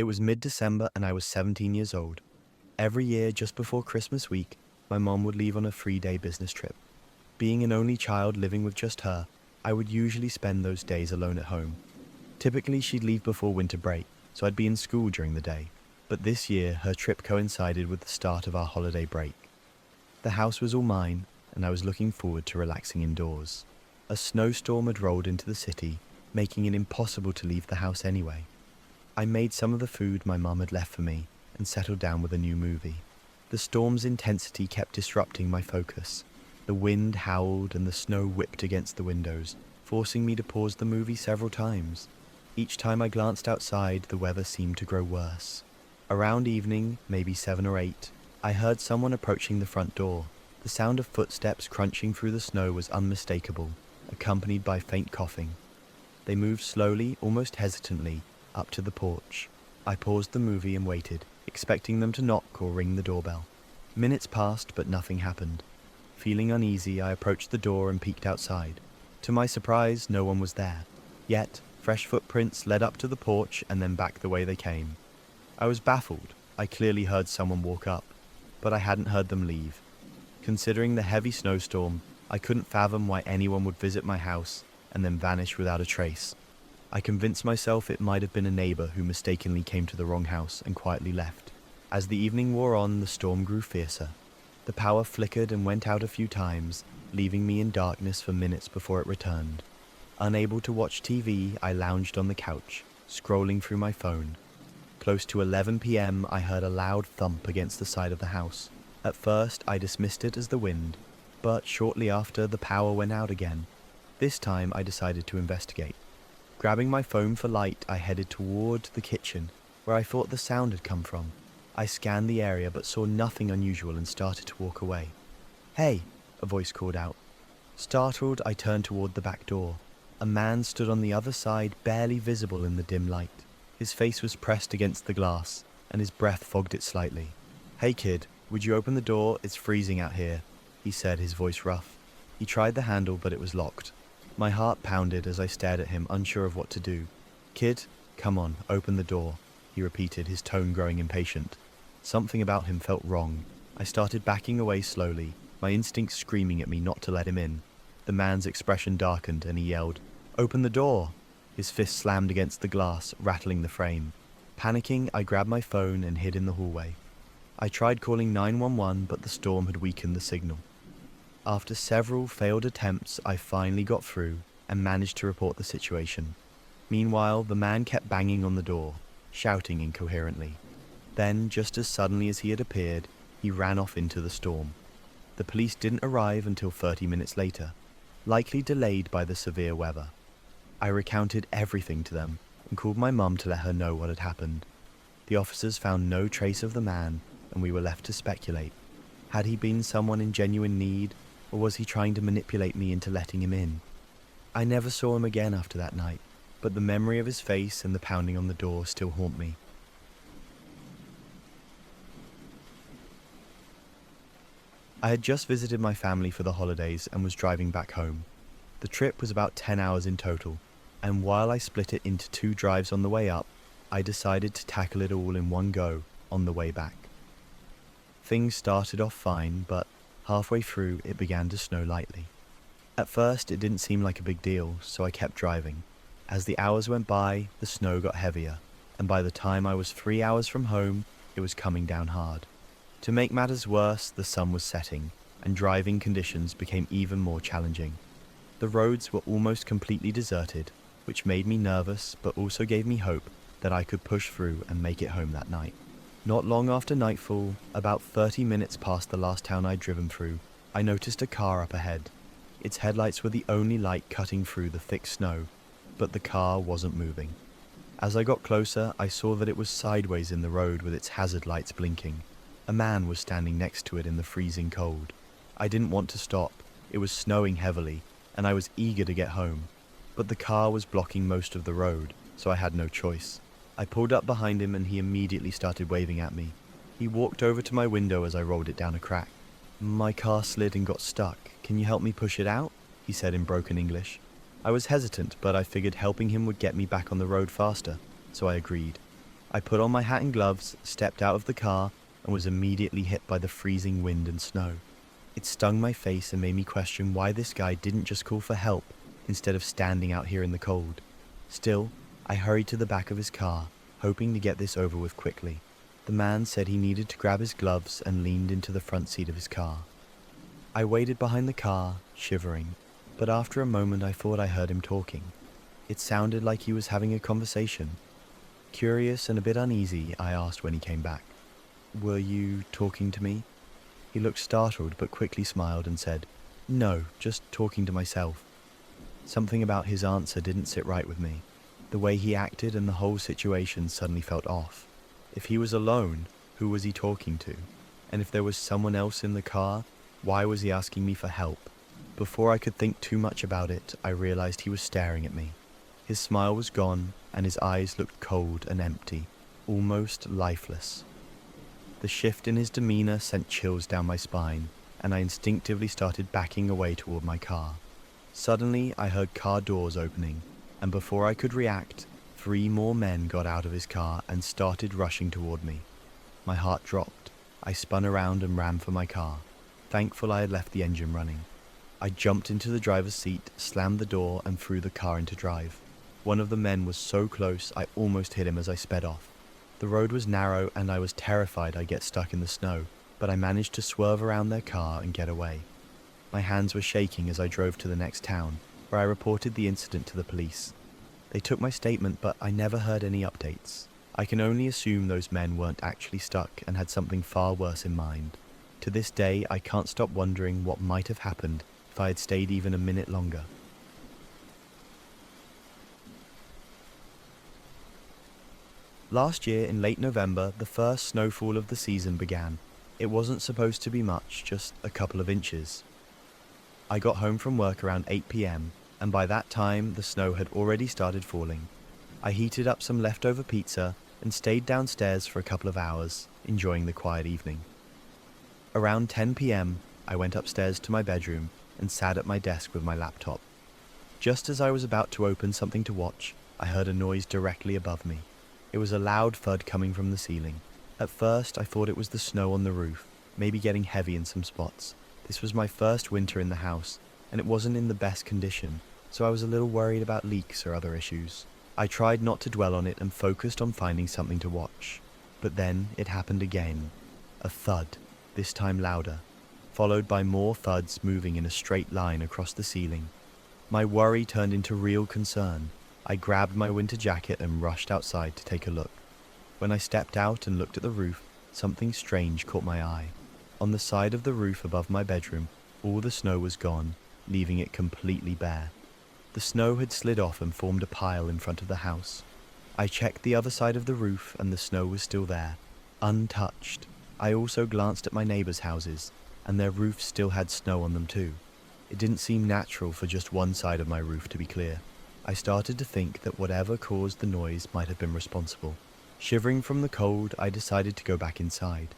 It was mid-December and I was 17 years old. Every year, just before Christmas week, my mom would leave on a 3-day business trip. Being an only child living with just her, I would usually spend those days alone at home. Typically, she'd leave before winter break, so I'd be in school during the day. But this year, her trip coincided with the start of our holiday break. The house was all mine, and I was looking forward to relaxing indoors. A snowstorm had rolled into the city, making it impossible to leave the house anyway. I made some of the food my mum had left for me and settled down with a new movie. The storm's intensity kept disrupting my focus. The wind howled and the snow whipped against the windows, forcing me to pause the movie several times. Each time I glanced outside, the weather seemed to grow worse. Around evening, maybe 7 or 8, I heard someone approaching the front door. The sound of footsteps crunching through the snow was unmistakable, accompanied by faint coughing. They moved slowly, almost hesitantly, up to the porch. I paused the movie and waited, expecting them to knock or ring the doorbell. Minutes passed, but nothing happened. Feeling uneasy, I approached the door and peeked outside. To my surprise, no one was there. Yet, fresh footprints led up to the porch and then back the way they came. I was baffled. I clearly heard someone walk up, but I hadn't heard them leave. Considering the heavy snowstorm, I couldn't fathom why anyone would visit my house and then vanish without a trace. I convinced myself it might have been a neighbor who mistakenly came to the wrong house and quietly left. As the evening wore on, the storm grew fiercer. The power flickered and went out a few times, leaving me in darkness for minutes before it returned. Unable to watch TV, I lounged on the couch, scrolling through my phone. Close to 11 p.m., I heard a loud thump against the side of the house. At first, I dismissed it as the wind, but shortly after, the power went out again. This time, I decided to investigate. Grabbing my phone for light, I headed toward the kitchen, where I thought the sound had come from. I scanned the area but saw nothing unusual and started to walk away. "Hey!" a voice called out. Startled, I turned toward the back door. A man stood on the other side, barely visible in the dim light. His face was pressed against the glass, and his breath fogged it slightly. "Hey kid, would you open the door? It's freezing out here," he said, his voice rough. He tried the handle, but it was locked. My heart pounded as I stared at him, unsure of what to do. "Kid, come on, open the door," he repeated, his tone growing impatient. Something about him felt wrong. I started backing away slowly, my instincts screaming at me not to let him in. The man's expression darkened and he yelled, "Open the door!" His fist slammed against the glass, rattling the frame. Panicking, I grabbed my phone and hid in the hallway. I tried calling 911, but the storm had weakened the signal. After several failed attempts, I finally got through and managed to report the situation. Meanwhile, the man kept banging on the door, shouting incoherently. Then, just as suddenly as he had appeared, he ran off into the storm. The police didn't arrive until 30 minutes later, likely delayed by the severe weather. I recounted everything to them and called my mum to let her know what had happened. The officers found no trace of the man, and we were left to speculate. Had he been someone in genuine need, or was he trying to manipulate me into letting him in? I never saw him again after that night, but the memory of his face and the pounding on the door still haunt me. I had just visited my family for the holidays and was driving back home. The trip was about 10 hours in total, and while I split it into 2 drives on the way up, I decided to tackle it all in one go on the way back. Things started off fine, but halfway through it began to snow lightly. At first it didn't seem like a big deal, so I kept driving. As the hours went by, the snow got heavier, and by the time I was 3 hours from home, it was coming down hard. To make matters worse, the sun was setting, and driving conditions became even more challenging. The roads were almost completely deserted, which made me nervous but also gave me hope that I could push through and make it home that night. Not long after nightfall, about 30 minutes past the last town I'd driven through, I noticed a car up ahead. Its headlights were the only light cutting through the thick snow, but the car wasn't moving. As I got closer, I saw that it was sideways in the road with its hazard lights blinking. A man was standing next to it in the freezing cold. I didn't want to stop. It was snowing heavily, and I was eager to get home. But the car was blocking most of the road, so I had no choice. I pulled up behind him and he immediately started waving at me. He walked over to my window as I rolled it down a crack. "My car slid and got stuck. Can you help me push it out?" he said in broken English. I was hesitant, but I figured helping him would get me back on the road faster, so I agreed. I put on my hat and gloves, stepped out of the car, and was immediately hit by the freezing wind and snow. It stung my face and made me question why this guy didn't just call for help instead of standing out here in the cold. Still, I hurried to the back of his car, hoping to get this over with quickly. The man said he needed to grab his gloves and leaned into the front seat of his car. I waited behind the car, shivering, but after a moment I thought I heard him talking. It sounded like he was having a conversation. Curious and a bit uneasy, I asked when he came back, "Were you talking to me?" He looked startled but quickly smiled and said, "No, just talking to myself." Something about his answer didn't sit right with me. The way he acted and the whole situation suddenly felt off. If he was alone, who was he talking to? And if there was someone else in the car, why was he asking me for help? Before I could think too much about it, I realized he was staring at me. His smile was gone, and his eyes looked cold and empty, almost lifeless. The shift in his demeanor sent chills down my spine, and I instinctively started backing away toward my car. Suddenly, I heard car doors opening, and before I could react, 3 more men got out of his car and started rushing toward me. My heart dropped. I spun around and ran for my car, thankful I had left the engine running. I jumped into the driver's seat, slammed the door, and threw the car into drive. One of the men was so close, I almost hit him as I sped off. The road was narrow, and I was terrified I'd get stuck in the snow, but I managed to swerve around their car and get away. My hands were shaking as I drove to the next town, where I reported the incident to the police. They took my statement, but I never heard any updates. I can only assume those men weren't actually stuck and had something far worse in mind. To this day, I can't stop wondering what might have happened if I had stayed even a minute longer. Last year, in late November, the first snowfall of the season began. It wasn't supposed to be much, just a couple of inches. I got home from work around 8 p.m, and by that time, the snow had already started falling. I heated up some leftover pizza and stayed downstairs for a couple of hours, enjoying the quiet evening. Around 10 p.m, I went upstairs to my bedroom and sat at my desk with my laptop. Just as I was about to open something to watch, I heard a noise directly above me. It was a loud thud coming from the ceiling. At first, I thought it was the snow on the roof, maybe getting heavy in some spots. This was my first winter in the house, and it wasn't in the best condition, so I was a little worried about leaks or other issues. I tried not to dwell on it and focused on finding something to watch. But then it happened again. A thud, this time louder, followed by more thuds moving in a straight line across the ceiling. My worry turned into real concern. I grabbed my winter jacket and rushed outside to take a look. When I stepped out and looked at the roof, something strange caught my eye. On the side of the roof above my bedroom, all the snow was gone, leaving it completely bare. The snow had slid off and formed a pile in front of the house. I checked the other side of the roof and the snow was still there, untouched. I also glanced at my neighbors' houses, and their roofs still had snow on them too. It didn't seem natural for just one side of my roof to be clear. I started to think that whatever caused the noise might have been responsible. Shivering from the cold, I decided to go back inside.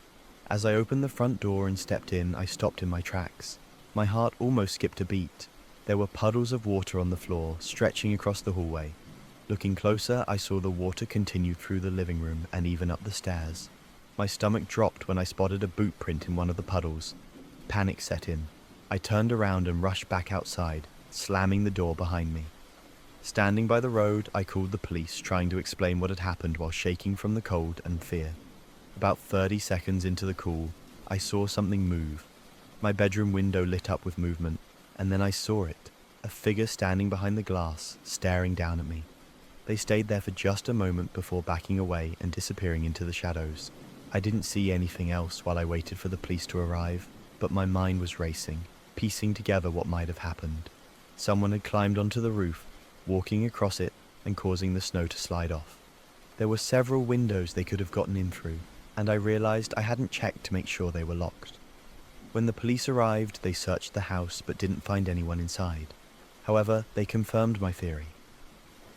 As I opened the front door and stepped in, I stopped in my tracks. My heart almost skipped a beat. There were puddles of water on the floor, stretching across the hallway. Looking closer, I saw the water continue through the living room and even up the stairs. My stomach dropped when I spotted a boot print in one of the puddles. Panic set in. I turned around and rushed back outside, slamming the door behind me. Standing by the road, I called the police, trying to explain what had happened while shaking from the cold and fear. About 30 seconds into the call, I saw something move. My bedroom window lit up with movement, and then I saw it, a figure standing behind the glass, staring down at me. They stayed there for just a moment before backing away and disappearing into the shadows. I didn't see anything else while I waited for the police to arrive, but my mind was racing, piecing together what might have happened. Someone had climbed onto the roof, walking across it and causing the snow to slide off. There were several windows they could have gotten in through, and I realized I hadn't checked to make sure they were locked. When the police arrived, they searched the house but didn't find anyone inside. However, they confirmed my theory.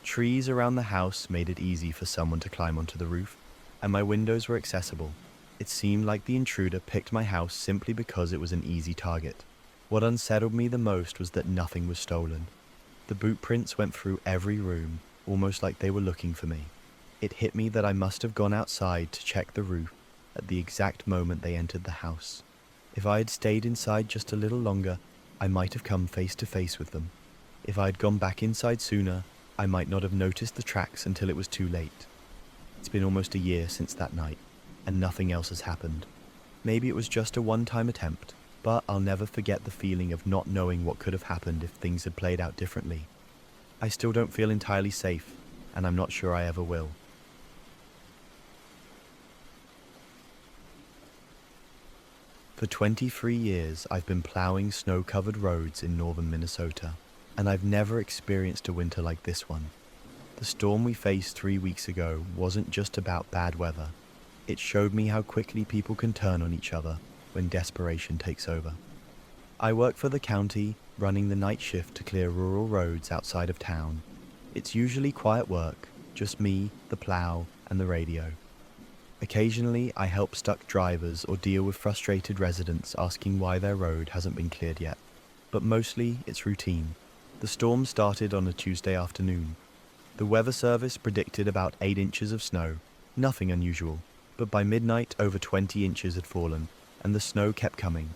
Trees around the house made it easy for someone to climb onto the roof, and my windows were accessible. It seemed like the intruder picked my house simply because it was an easy target. What unsettled me the most was that nothing was stolen. The boot prints went through every room, almost like they were looking for me. It hit me that I must have gone outside to check the roof at the exact moment they entered the house. If I had stayed inside just a little longer, I might have come face to face with them. If I had gone back inside sooner, I might not have noticed the tracks until it was too late. It's been almost a year since that night, and nothing else has happened. Maybe it was just a one-time attempt, but I'll never forget the feeling of not knowing what could have happened if things had played out differently. I still don't feel entirely safe, and I'm not sure I ever will. For 23 years, I've been plowing snow-covered roads in northern Minnesota, and I've never experienced a winter like this one. The storm we faced 3 weeks ago wasn't just about bad weather. It showed me how quickly people can turn on each other when desperation takes over. I work for the county, running the night shift to clear rural roads outside of town. It's usually quiet work, just me, the plow, and the radio. Occasionally, I help stuck drivers or deal with frustrated residents asking why their road hasn't been cleared yet. But mostly, it's routine. The storm started on a Tuesday afternoon. The weather service predicted about 8 inches of snow, nothing unusual. But by midnight, over 20 inches had fallen, and the snow kept coming.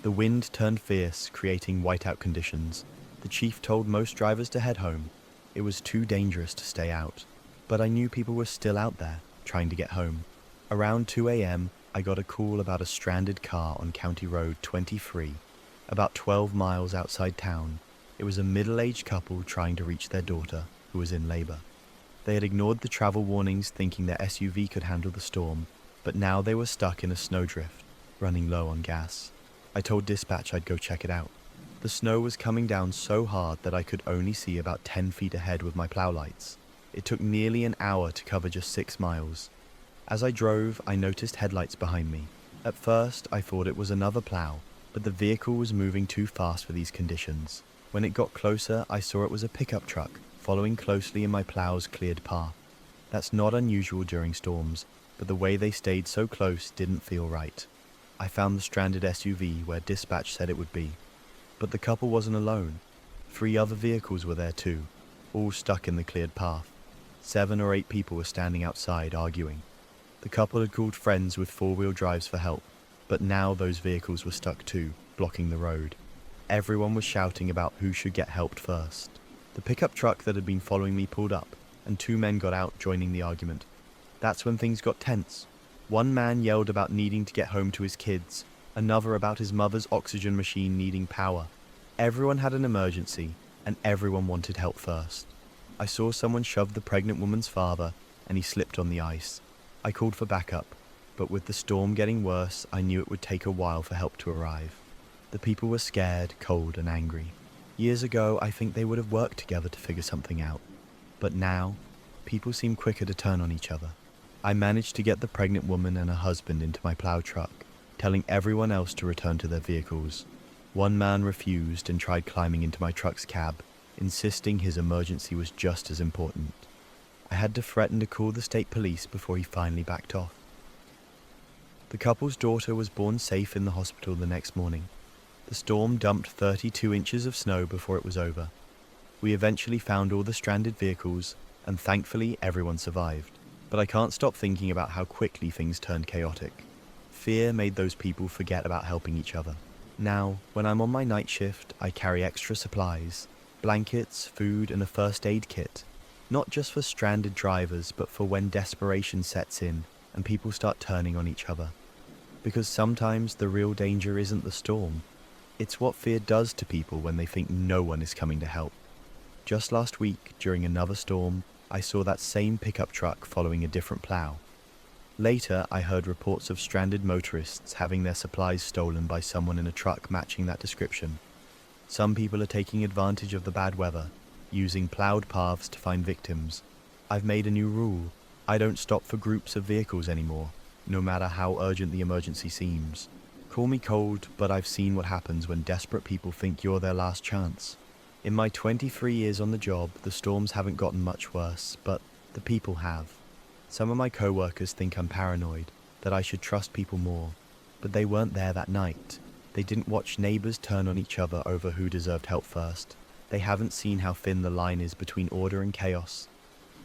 The wind turned fierce, creating whiteout conditions. The chief told most drivers to head home. It was too dangerous to stay out. But I knew people were still out there, trying to get home. Around 2 a.m., I got a call about a stranded car on County Road 23, about 12 miles outside town. It was a middle-aged couple trying to reach their daughter, who was in labor. They had ignored the travel warnings thinking their SUV could handle the storm, but now they were stuck in a snowdrift, running low on gas. I told dispatch I'd go check it out. The snow was coming down so hard that I could only see about 10 feet ahead with my plow lights. It took nearly an hour to cover just 6 miles. As I drove, I noticed headlights behind me. At first, I thought it was another plow, but the vehicle was moving too fast for these conditions. When it got closer, I saw it was a pickup truck, following closely in my plow's cleared path. That's not unusual during storms, but the way they stayed so close didn't feel right. I found the stranded SUV where dispatch said it would be. But the couple wasn't alone. 3 other vehicles were there too, all stuck in the cleared path. 7 or 8 people were standing outside arguing. The couple had called friends with 4-wheel drives for help, but now those vehicles were stuck too, blocking the road. Everyone was shouting about who should get helped first. The pickup truck that had been following me pulled up, and 2 men got out joining the argument. That's when things got tense. One man yelled about needing to get home to his kids, another about his mother's oxygen machine needing power. Everyone had an emergency, and everyone wanted help first. I saw someone shove the pregnant woman's father, and he slipped on the ice. I called for backup, but with the storm getting worse, I knew it would take a while for help to arrive. The people were scared, cold, and angry. Years ago, I think they would have worked together to figure something out. But now, people seem quicker to turn on each other. I managed to get the pregnant woman and her husband into my plow truck, telling everyone else to return to their vehicles. One man refused and tried climbing into my truck's cab, insisting his emergency was just as important. I had to threaten to call the state police before he finally backed off. The couple's daughter was born safe in the hospital the next morning. The storm dumped 32 inches of snow before it was over. We eventually found all the stranded vehicles, and thankfully everyone survived. But I can't stop thinking about how quickly things turned chaotic. Fear made those people forget about helping each other. Now, when I'm on my night shift, I carry extra supplies, blankets, food, and a first aid kit. Not just for stranded drivers, but for when desperation sets in and people start turning on each other. Because sometimes the real danger isn't the storm. It's what fear does to people when they think no one is coming to help. Just last week, during another storm, I saw that same pickup truck following a different plow. Later, I heard reports of stranded motorists having their supplies stolen by someone in a truck matching that description. Some people are taking advantage of the bad weather, using plowed paths to find victims. I've made a new rule. I don't stop for groups of vehicles anymore, no matter how urgent the emergency seems. Call me cold, but I've seen what happens when desperate people think you're their last chance. In my 23 years on the job, the storms haven't gotten much worse, but the people have. Some of my co-workers think I'm paranoid, that I should trust people more, but they weren't there that night. They didn't watch neighbors turn on each other over who deserved help first. They haven't seen how thin the line is between order and chaos.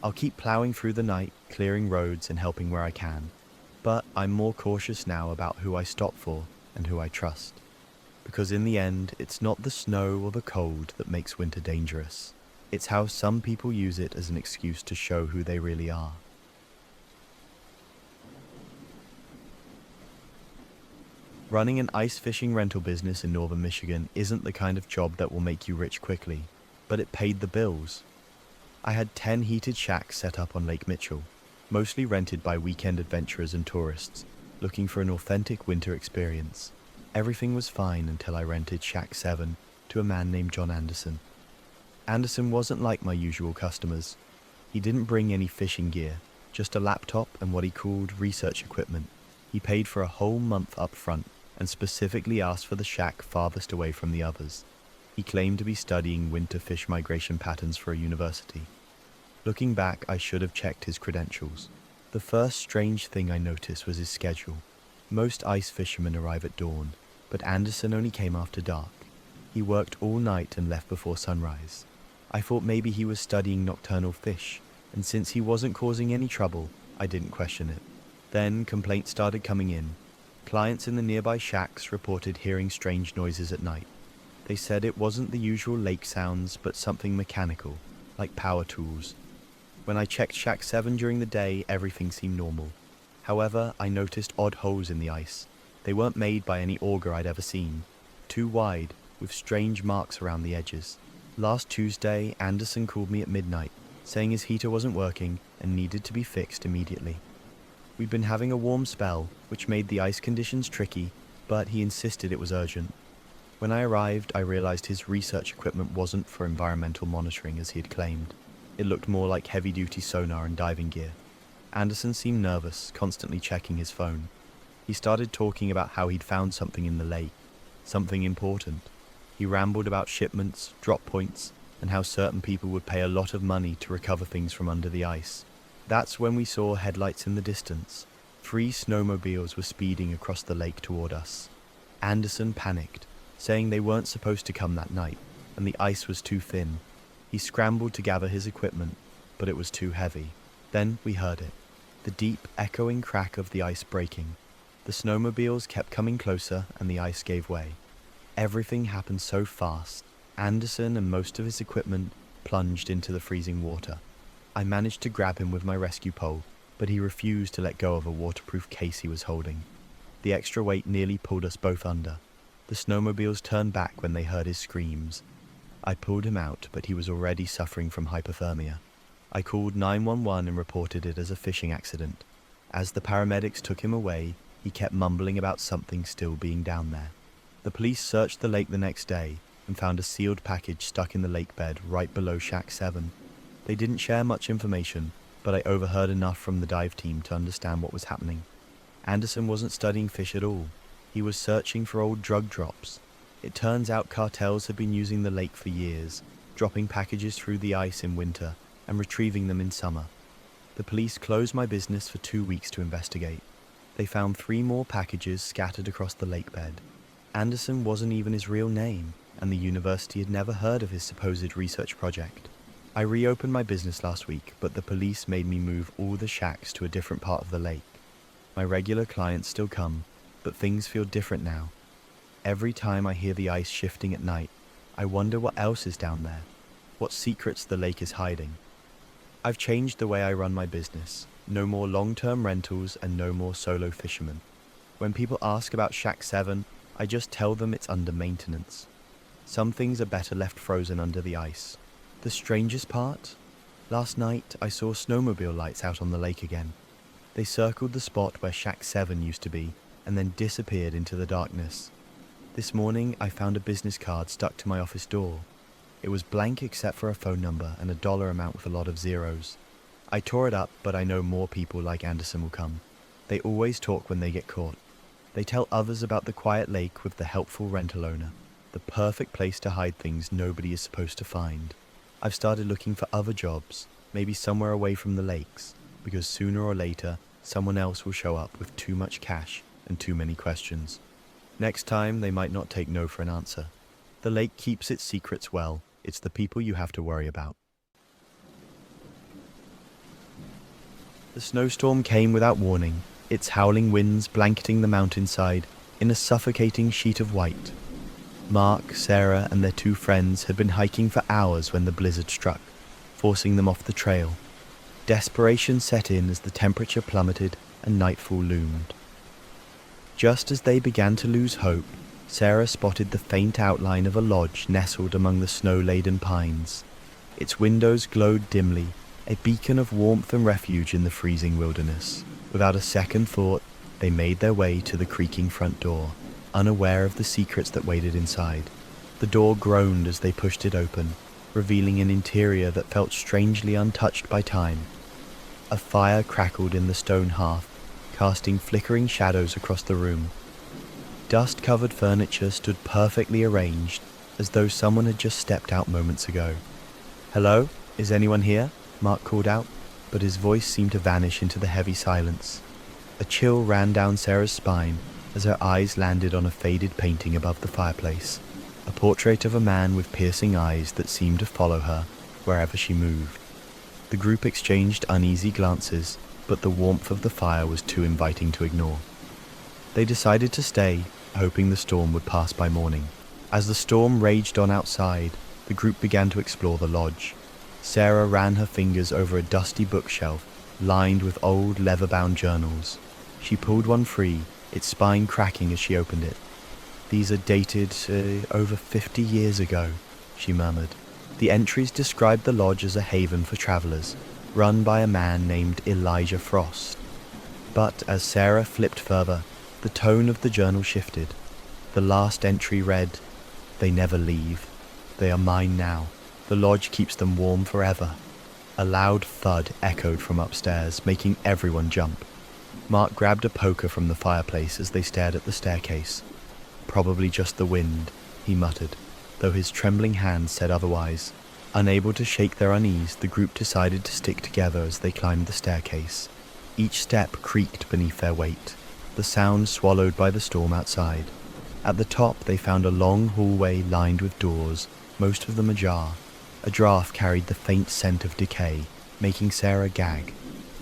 I'll keep plowing through the night, clearing roads and helping where I can. But I'm more cautious now about who I stop for and who I trust. Because in the end, it's not the snow or the cold that makes winter dangerous. It's how some people use it as an excuse to show who they really are. Running an ice fishing rental business in northern Michigan isn't the kind of job that will make you rich quickly, but it paid the bills. I had 10 heated shacks set up on Lake Mitchell, mostly rented by weekend adventurers and tourists, looking for an authentic winter experience. Everything was fine until I rented Shack 7 to a man named John Anderson. Anderson wasn't like my usual customers. He didn't bring any fishing gear, just a laptop and what he called research equipment. He paid for a whole month up front and specifically asked for the shack farthest away from the others. He claimed to be studying winter fish migration patterns for a university. Looking back, I should have checked his credentials. The first strange thing I noticed was his schedule. Most ice fishermen arrive at dawn, but Anderson only came after dark. He worked all night and left before sunrise. I thought maybe he was studying nocturnal fish, and since he wasn't causing any trouble, I didn't question it. Then complaints started coming in. Clients in the nearby shacks reported hearing strange noises at night. They said it wasn't the usual lake sounds, but something mechanical, like power tools. When I checked Shack 7 during the day, everything seemed normal. However, I noticed odd holes in the ice. They weren't made by any auger I'd ever seen. Too wide, with strange marks around the edges. Last Tuesday, Anderson called me at midnight, saying his heater wasn't working and needed to be fixed immediately. We'd been having a warm spell, which made the ice conditions tricky, but he insisted it was urgent. When I arrived, I realized his research equipment wasn't for environmental monitoring as he had claimed. It looked more like heavy-duty sonar and diving gear. Anderson seemed nervous, constantly checking his phone. He started talking about how he'd found something in the lake, something important. He rambled about shipments, drop points, and how certain people would pay a lot of money to recover things from under the ice. That's when we saw headlights in the distance. 3 snowmobiles were speeding across the lake toward us. Anderson panicked, saying they weren't supposed to come that night, and the ice was too thin. He scrambled to gather his equipment, but it was too heavy. Then we heard it, the deep, echoing crack of the ice breaking. The snowmobiles kept coming closer, and the ice gave way. Everything happened so fast. Anderson and most of his equipment plunged into the freezing water. I managed to grab him with my rescue pole, but he refused to let go of a waterproof case he was holding. The extra weight nearly pulled us both under. The snowmobiles turned back when they heard his screams. I pulled him out, but he was already suffering from hypothermia. I called 911 and reported it as a fishing accident. As the paramedics took him away, he kept mumbling about something still being down there. The police searched the lake the next day and found a sealed package stuck in the lake bed right below Shack 7. They didn't share much information, but I overheard enough from the dive team to understand what was happening. Anderson wasn't studying fish at all. He was searching for old drug drops. It turns out cartels had been using the lake for years, dropping packages through the ice in winter and retrieving them in summer. The police closed my business for 2 weeks to investigate. They found 3 more packages scattered across the lake bed. Anderson wasn't even his real name, and the university had never heard of his supposed research project. I reopened my business last week, but the police made me move all the shacks to a different part of the lake. My regular clients still come, but things feel different now. Every time I hear the ice shifting at night, I wonder what else is down there, what secrets the lake is hiding. I've changed the way I run my business. No more long-term rentals and no more solo fishermen. When people ask about Shack 7, I just tell them it's under maintenance. Some things are better left frozen under the ice. The strangest part? Last night, I saw snowmobile lights out on the lake again. They circled the spot where Shack 7 used to be, and then disappeared into the darkness. This morning, I found a business card stuck to my office door. It was blank except for a phone number and a dollar amount with a lot of zeros. I tore it up, but I know more people like Anderson will come. They always talk when they get caught. They tell others about the quiet lake with the helpful rental owner, the perfect place to hide things nobody is supposed to find. I've started looking for other jobs, maybe somewhere away from the lakes, because sooner or later, someone else will show up with too much cash and too many questions. Next time, they might not take no for an answer. The lake keeps its secrets well. It's the people you have to worry about. The snowstorm came without warning, its howling winds blanketing the mountainside in a suffocating sheet of white. Mark, Sarah, and their two friends had been hiking for hours when the blizzard struck, forcing them off the trail. Desperation set in as the temperature plummeted and nightfall loomed. Just as they began to lose hope, Sarah spotted the faint outline of a lodge nestled among the snow-laden pines. Its windows glowed dimly, a beacon of warmth and refuge in the freezing wilderness. Without a second thought, they made their way to the creaking front door, unaware of the secrets that waited inside. The door groaned as they pushed it open, revealing an interior that felt strangely untouched by time. A fire crackled in the stone hearth, casting flickering shadows across the room. Dust-covered furniture stood perfectly arranged, as though someone had just stepped out moments ago. "Hello? Is anyone here?" Mark called out, but his voice seemed to vanish into the heavy silence. A chill ran down Sarah's spine as her eyes landed on a faded painting above the fireplace, a portrait of a man with piercing eyes that seemed to follow her wherever she moved. The group exchanged uneasy glances, but the warmth of the fire was too inviting to ignore. They decided to stay, hoping the storm would pass by morning. As the storm raged on outside, the group began to explore the lodge. Sarah ran her fingers over a dusty bookshelf lined with old leather-bound journals. She pulled one free, its spine cracking as she opened it. "These are dated over 50 years ago," she murmured. The entries described the lodge as a haven for travelers, run by a man named Elijah Frost. But as Sarah flipped further, the tone of the journal shifted. The last entry read, "They never leave. They are mine now. The lodge keeps them warm forever." A loud thud echoed from upstairs, making everyone jump. Mark grabbed a poker from the fireplace as they stared at the staircase. "Probably just the wind," he muttered, though his trembling hands said otherwise. Unable to shake their unease, the group decided to stick together as they climbed the staircase. Each step creaked beneath their weight, the sound swallowed by the storm outside. At the top they found a long hallway lined with doors, most of them ajar. A draft carried the faint scent of decay, making Sarah gag.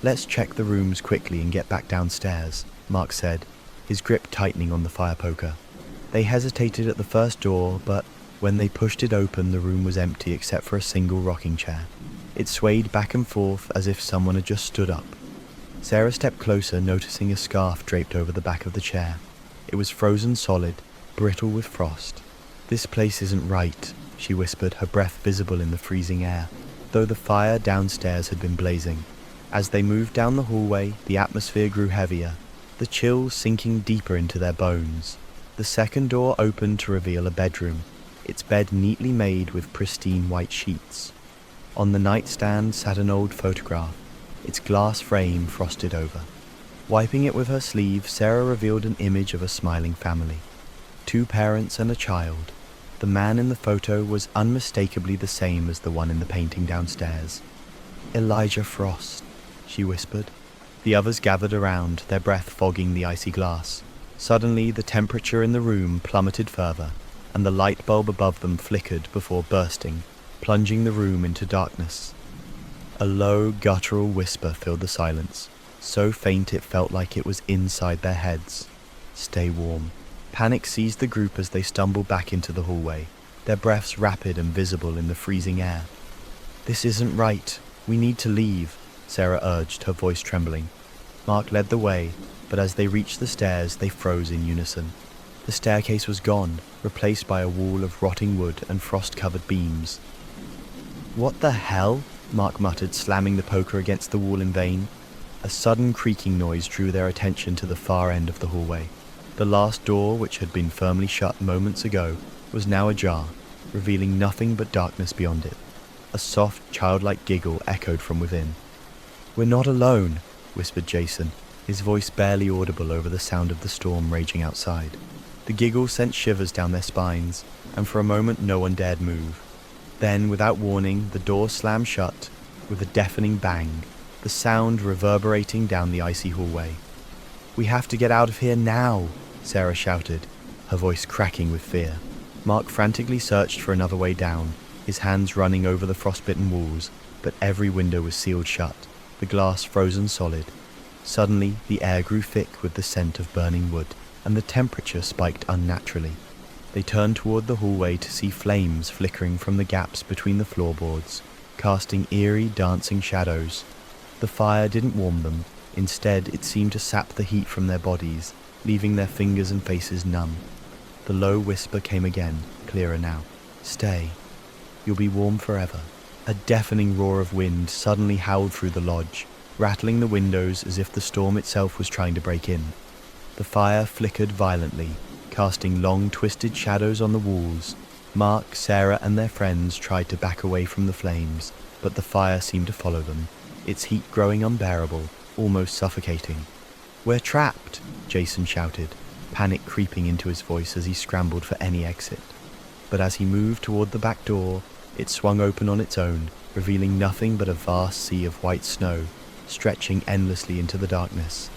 "Let's check the rooms quickly and get back downstairs," Mark said, his grip tightening on the fire poker. They hesitated at the first door, but when they pushed it open, the room was empty except for a single rocking chair. It swayed back and forth as if someone had just stood up. Sarah stepped closer, noticing a scarf draped over the back of the chair. It was frozen solid, brittle with frost. "This place isn't right," she whispered, her breath visible in the freezing air, though the fire downstairs had been blazing. As they moved down the hallway, the atmosphere grew heavier, the chill sinking deeper into their bones. The second door opened to reveal a bedroom, its bed neatly made with pristine white sheets. On the nightstand sat an old photograph, its glass frame frosted over. Wiping it with her sleeve, Sarah revealed an image of a smiling family. 2 parents and a child. The man in the photo was unmistakably the same as the one in the painting downstairs. "Elijah Frost," she whispered. The others gathered around, their breath fogging the icy glass. Suddenly, the temperature in the room plummeted further, and the light bulb above them flickered before bursting, plunging the room into darkness. A low, guttural whisper filled the silence, so faint it felt like it was inside their heads. "Stay warm." Panic seized the group as they stumbled back into the hallway, their breaths rapid and visible in the freezing air. "This isn't right. We need to leave," Sarah urged, her voice trembling. Mark led the way, but as they reached the stairs, they froze in unison. The staircase was gone, replaced by a wall of rotting wood and frost-covered beams. "What the hell?" Mark muttered, slamming the poker against the wall in vain. A sudden creaking noise drew their attention to the far end of the hallway. The last door, which had been firmly shut moments ago, was now ajar, revealing nothing but darkness beyond it. A soft, childlike giggle echoed from within. "We're not alone," whispered Jason, his voice barely audible over the sound of the storm raging outside. The giggle sent shivers down their spines, and for a moment no one dared move. Then, without warning, the door slammed shut with a deafening bang, the sound reverberating down the icy hallway. "We have to get out of here now," Sarah shouted, her voice cracking with fear. Mark frantically searched for another way down, his hands running over the frostbitten walls, but every window was sealed shut. the glass frozen solid. Suddenly, the air grew thick with the scent of burning wood, and the temperature spiked unnaturally. They turned toward the hallway to see flames flickering from the gaps between the floorboards, casting eerie, dancing shadows. The fire didn't warm them. Instead, it seemed to sap the heat from their bodies, leaving their fingers and faces numb. The low whisper came again, clearer now. "Stay. You'll be warm forever." A deafening roar of wind suddenly howled through the lodge, rattling the windows as if the storm itself was trying to break in. The fire flickered violently, casting long, twisted shadows on the walls. Mark, Sarah, and their friends tried to back away from the flames, but the fire seemed to follow them, its heat growing unbearable, almost suffocating. "We're trapped!" Jason shouted, panic creeping into his voice as he scrambled for any exit. But as he moved toward the back door, it swung open on its own, revealing nothing but a vast sea of white snow, stretching endlessly into the darkness.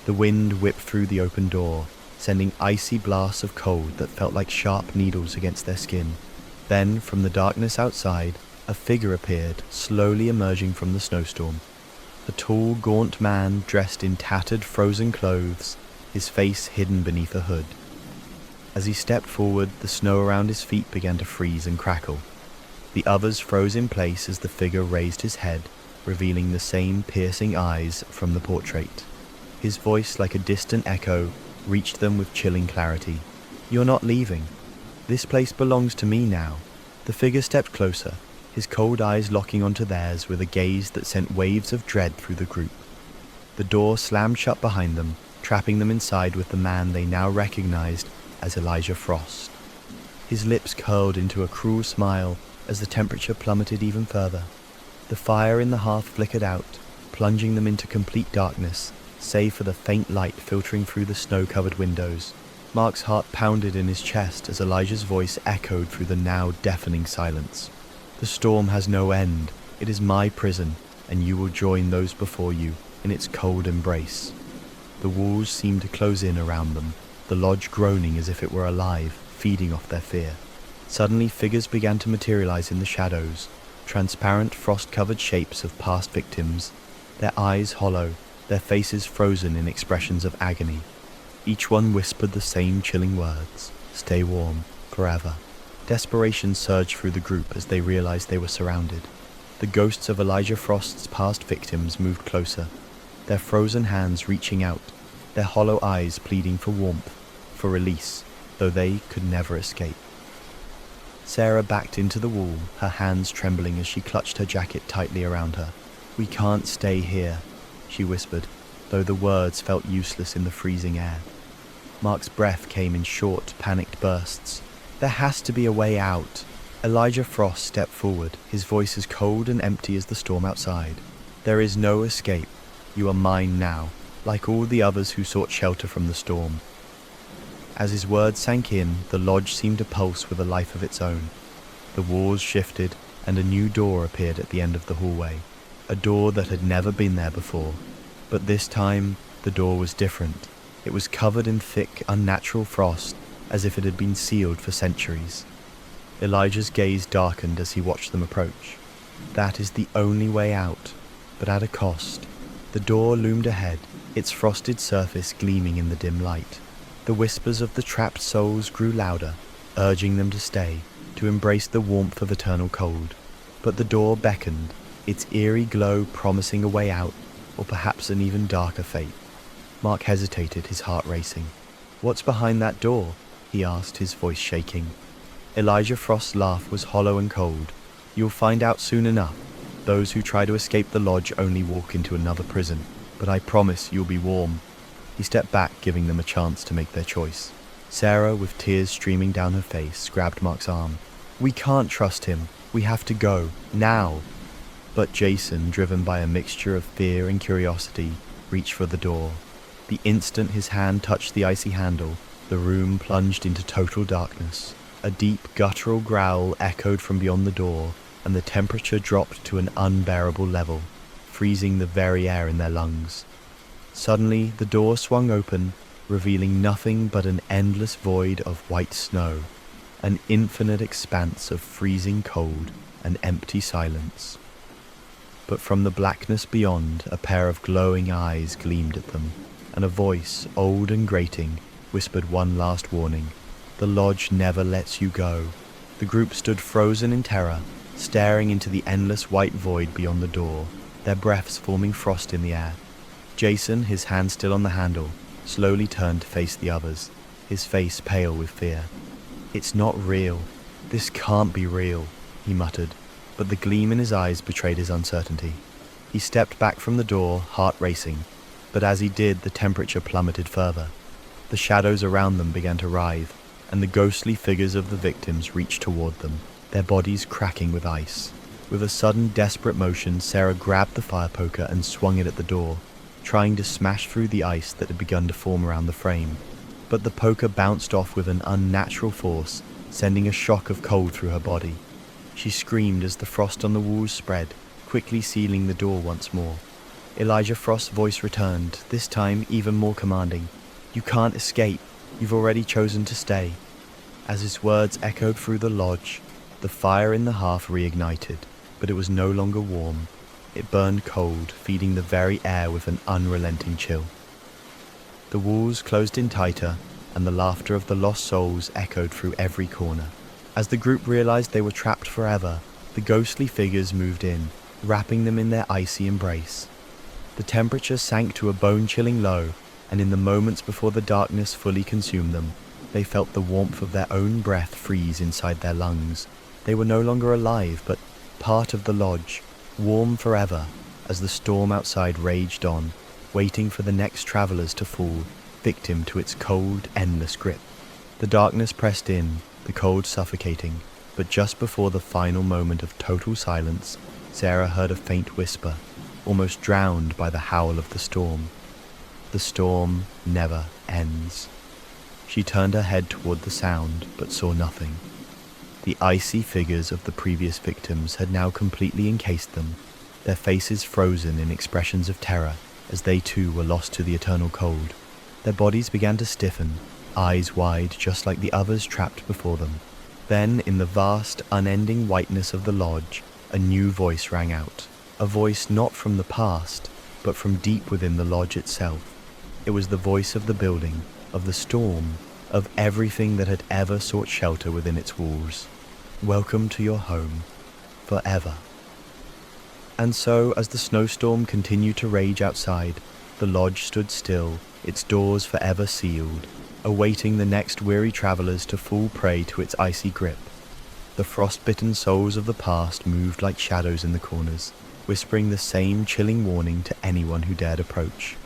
The wind whipped through the open door, sending icy blasts of cold that felt like sharp needles against their skin. Then, from the darkness outside, a figure appeared, slowly emerging from the snowstorm. A tall, gaunt man dressed in tattered, frozen clothes, his face hidden beneath a hood. As he stepped forward, the snow around his feet began to freeze and crackle. The others froze in place as the figure raised his head, revealing the same piercing eyes from the portrait. His voice, like a distant echo, reached them with chilling clarity. "You're not leaving. This place belongs to me now." The figure stepped closer, his cold eyes locking onto theirs with a gaze that sent waves of dread through the group. The door slammed shut behind them, trapping them inside with the man they now recognized as Elijah Frost. His lips curled into a cruel smile as the temperature plummeted even further. The fire in the hearth flickered out, plunging them into complete darkness, save for the faint light filtering through the snow-covered windows. Mark's heart pounded in his chest as Elijah's voice echoed through the now deafening silence. "The storm has no end. It is my prison, and you will join those before you in its cold embrace." The walls seemed to close in around them, the lodge groaning as if it were alive, feeding off their fear. Suddenly, figures began to materialize in the shadows, transparent, frost-covered shapes of past victims, their eyes hollow, their faces frozen in expressions of agony. Each one whispered the same chilling words: "Stay warm, forever." Desperation surged through the group as they realized they were surrounded. The ghosts of Elijah Frost's past victims moved closer, their frozen hands reaching out, their hollow eyes pleading for warmth, for release, though they could never escape. Sarah backed into the wall, her hands trembling as she clutched her jacket tightly around her. "We can't stay here," she whispered, though the words felt useless in the freezing air. Mark's breath came in short, panicked bursts. "There has to be a way out." Elijah Frost stepped forward, his voice as cold and empty as the storm outside. "There is no escape. You are mine now, like all the others who sought shelter from the storm." As his words sank in, the lodge seemed to pulse with a life of its own. The walls shifted, and a new door appeared at the end of the hallway, a door that had never been there before. But this time, the door was different. It was covered in thick, unnatural frost, as if it had been sealed for centuries. Elijah's gaze darkened as he watched them approach. That is the only way out, but at a cost. The door loomed ahead, its frosted surface gleaming in the dim light. The whispers of the trapped souls grew louder, urging them to stay, to embrace the warmth of eternal cold. But the door beckoned, its eerie glow promising a way out, or perhaps an even darker fate. Mark hesitated, his heart racing. "What's behind that door?" he asked, his voice shaking. Elijah Frost's laugh was hollow and cold. "You'll find out soon enough. Those who try to escape the lodge only walk into another prison, but I promise you'll be warm." He stepped back, giving them a chance to make their choice. Sarah, with tears streaming down her face, grabbed Mark's arm. "We can't trust him. We have to go, now." But Jason, driven by a mixture of fear and curiosity, reached for the door. The instant his hand touched the icy handle, the room plunged into total darkness. A deep, guttural growl echoed from beyond the door, and the temperature dropped to an unbearable level, freezing the very air in their lungs. Suddenly, the door swung open, revealing nothing but an endless void of white snow, an infinite expanse of freezing cold and empty silence. but from the blackness beyond, a pair of glowing eyes gleamed at them, and a voice, old and grating, whispered one last warning. "The lodge never lets you go." The group stood frozen in terror, staring into the endless white void beyond the door, their breaths forming frost in the air. Jason, his hand still on the handle, slowly turned to face the others, his face pale with fear. "It's not real. This can't be real," he muttered, but the gleam in his eyes betrayed his uncertainty. He stepped back from the door, heart racing, but as he did, the temperature plummeted further. The shadows around them began to writhe, and the ghostly figures of the victims reached toward them, their bodies cracking with ice. With a sudden, desperate motion, Sarah grabbed the fire poker and swung it at the door, trying to smash through the ice that had begun to form around the frame. But the poker bounced off with an unnatural force, sending a shock of cold through her body. She screamed as the frost on the walls spread, quickly sealing the door once more. Elijah Frost's voice returned, this time even more commanding. "You can't escape. You've already chosen to stay." As his words echoed through the lodge, the fire in the hearth reignited, but it was no longer warm. It burned cold, feeding the very air with an unrelenting chill. The walls closed in tighter, and the laughter of the lost souls echoed through every corner. As the group realized they were trapped forever, the ghostly figures moved in, wrapping them in their icy embrace. The temperature sank to a bone-chilling low, and in the moments before the darkness fully consumed them, they felt the warmth of their own breath freeze inside their lungs. They were no longer alive, but part of the lodge, warm forever, as the storm outside raged on, waiting for the next travelers to fall, victim to its cold, endless grip. The darkness pressed in, the cold suffocating, but just before the final moment of total silence, Sarah heard a faint whisper, almost drowned by the howl of the storm. "The storm never ends." She turned her head toward the sound, but saw nothing. The icy figures of the previous victims had now completely encased them, their faces frozen in expressions of terror as they too were lost to the eternal cold. Their bodies began to stiffen, eyes wide just like the others trapped before them. Then, in the vast, unending whiteness of the lodge, a new voice rang out. A voice not from the past, but from deep within the lodge itself. It was the voice of the building, of the storm, of everything that had ever sought shelter within its walls. "Welcome to your home, forever." And so, as the snowstorm continued to rage outside, the lodge stood still, its doors forever sealed, awaiting the next weary travelers to fall prey to its icy grip. The frost-bitten souls of the past moved like shadows in the corners, whispering the same chilling warning to anyone who dared approach.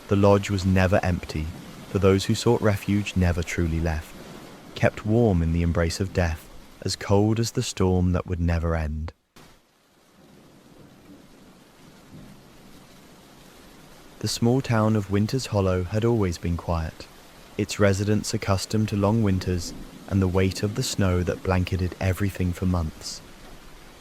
The lodge was never empty, for those who sought refuge never truly left, kept warm in the embrace of death, as cold as the storm that would never end. The small town of Winter's Hollow had always been quiet, its residents accustomed to long winters and the weight of the snow that blanketed everything for months.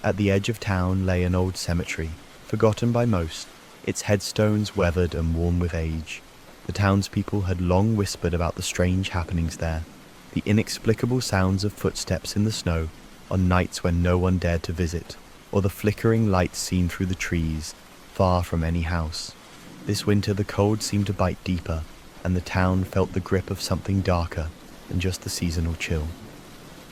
At the edge of town lay an old cemetery, forgotten by most, its headstones weathered and worn with age. The townspeople had long whispered about the strange happenings there, the inexplicable sounds of footsteps in the snow on nights when no one dared to visit, or the flickering lights seen through the trees, far from any house. This winter the cold seemed to bite deeper, and the town felt the grip of something darker than just the seasonal chill.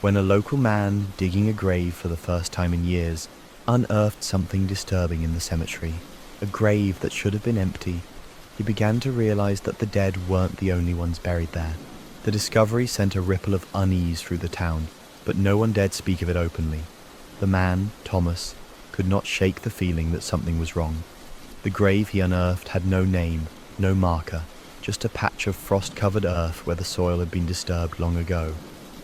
When a local man, digging a grave for the first time in years, unearthed something disturbing in the cemetery, a grave that should have been empty, he began to realize that the dead weren't the only ones buried there. The discovery sent a ripple of unease through the town, but no one dared speak of it openly. The man, Thomas, could not shake the feeling that something was wrong. The grave he unearthed had no name, no marker, just a patch of frost-covered earth where the soil had been disturbed long ago.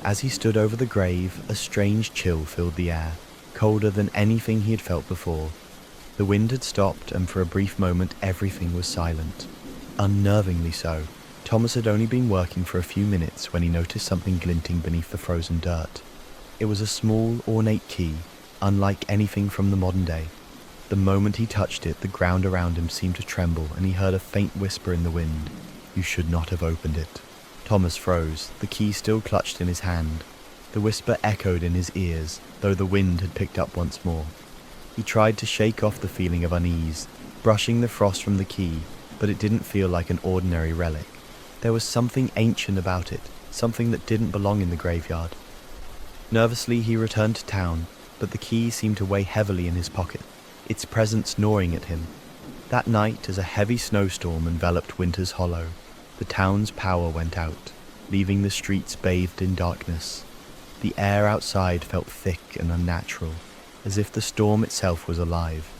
As he stood over the grave, a strange chill filled the air, colder than anything he had felt before. The wind had stopped, and for a brief moment everything was silent. Unnervingly so. Thomas had only been working for a few minutes when he noticed something glinting beneath the frozen dirt. It was a small, ornate key, unlike anything from the modern day. The moment he touched it, the ground around him seemed to tremble, and he heard a faint whisper in the wind. "You should not have opened it." Thomas froze, the key still clutched in his hand. The whisper echoed in his ears, though the wind had picked up once more. He tried to shake off the feeling of unease, brushing the frost from the key, but it didn't feel like an ordinary relic. There was something ancient about it, something that didn't belong in the graveyard. Nervously, he returned to town, but the key seemed to weigh heavily in his pocket, its presence gnawing at him. That night, as a heavy snowstorm enveloped Winter's Hollow, the town's power went out, leaving the streets bathed in darkness. The air outside felt thick and unnatural, as if the storm itself was alive.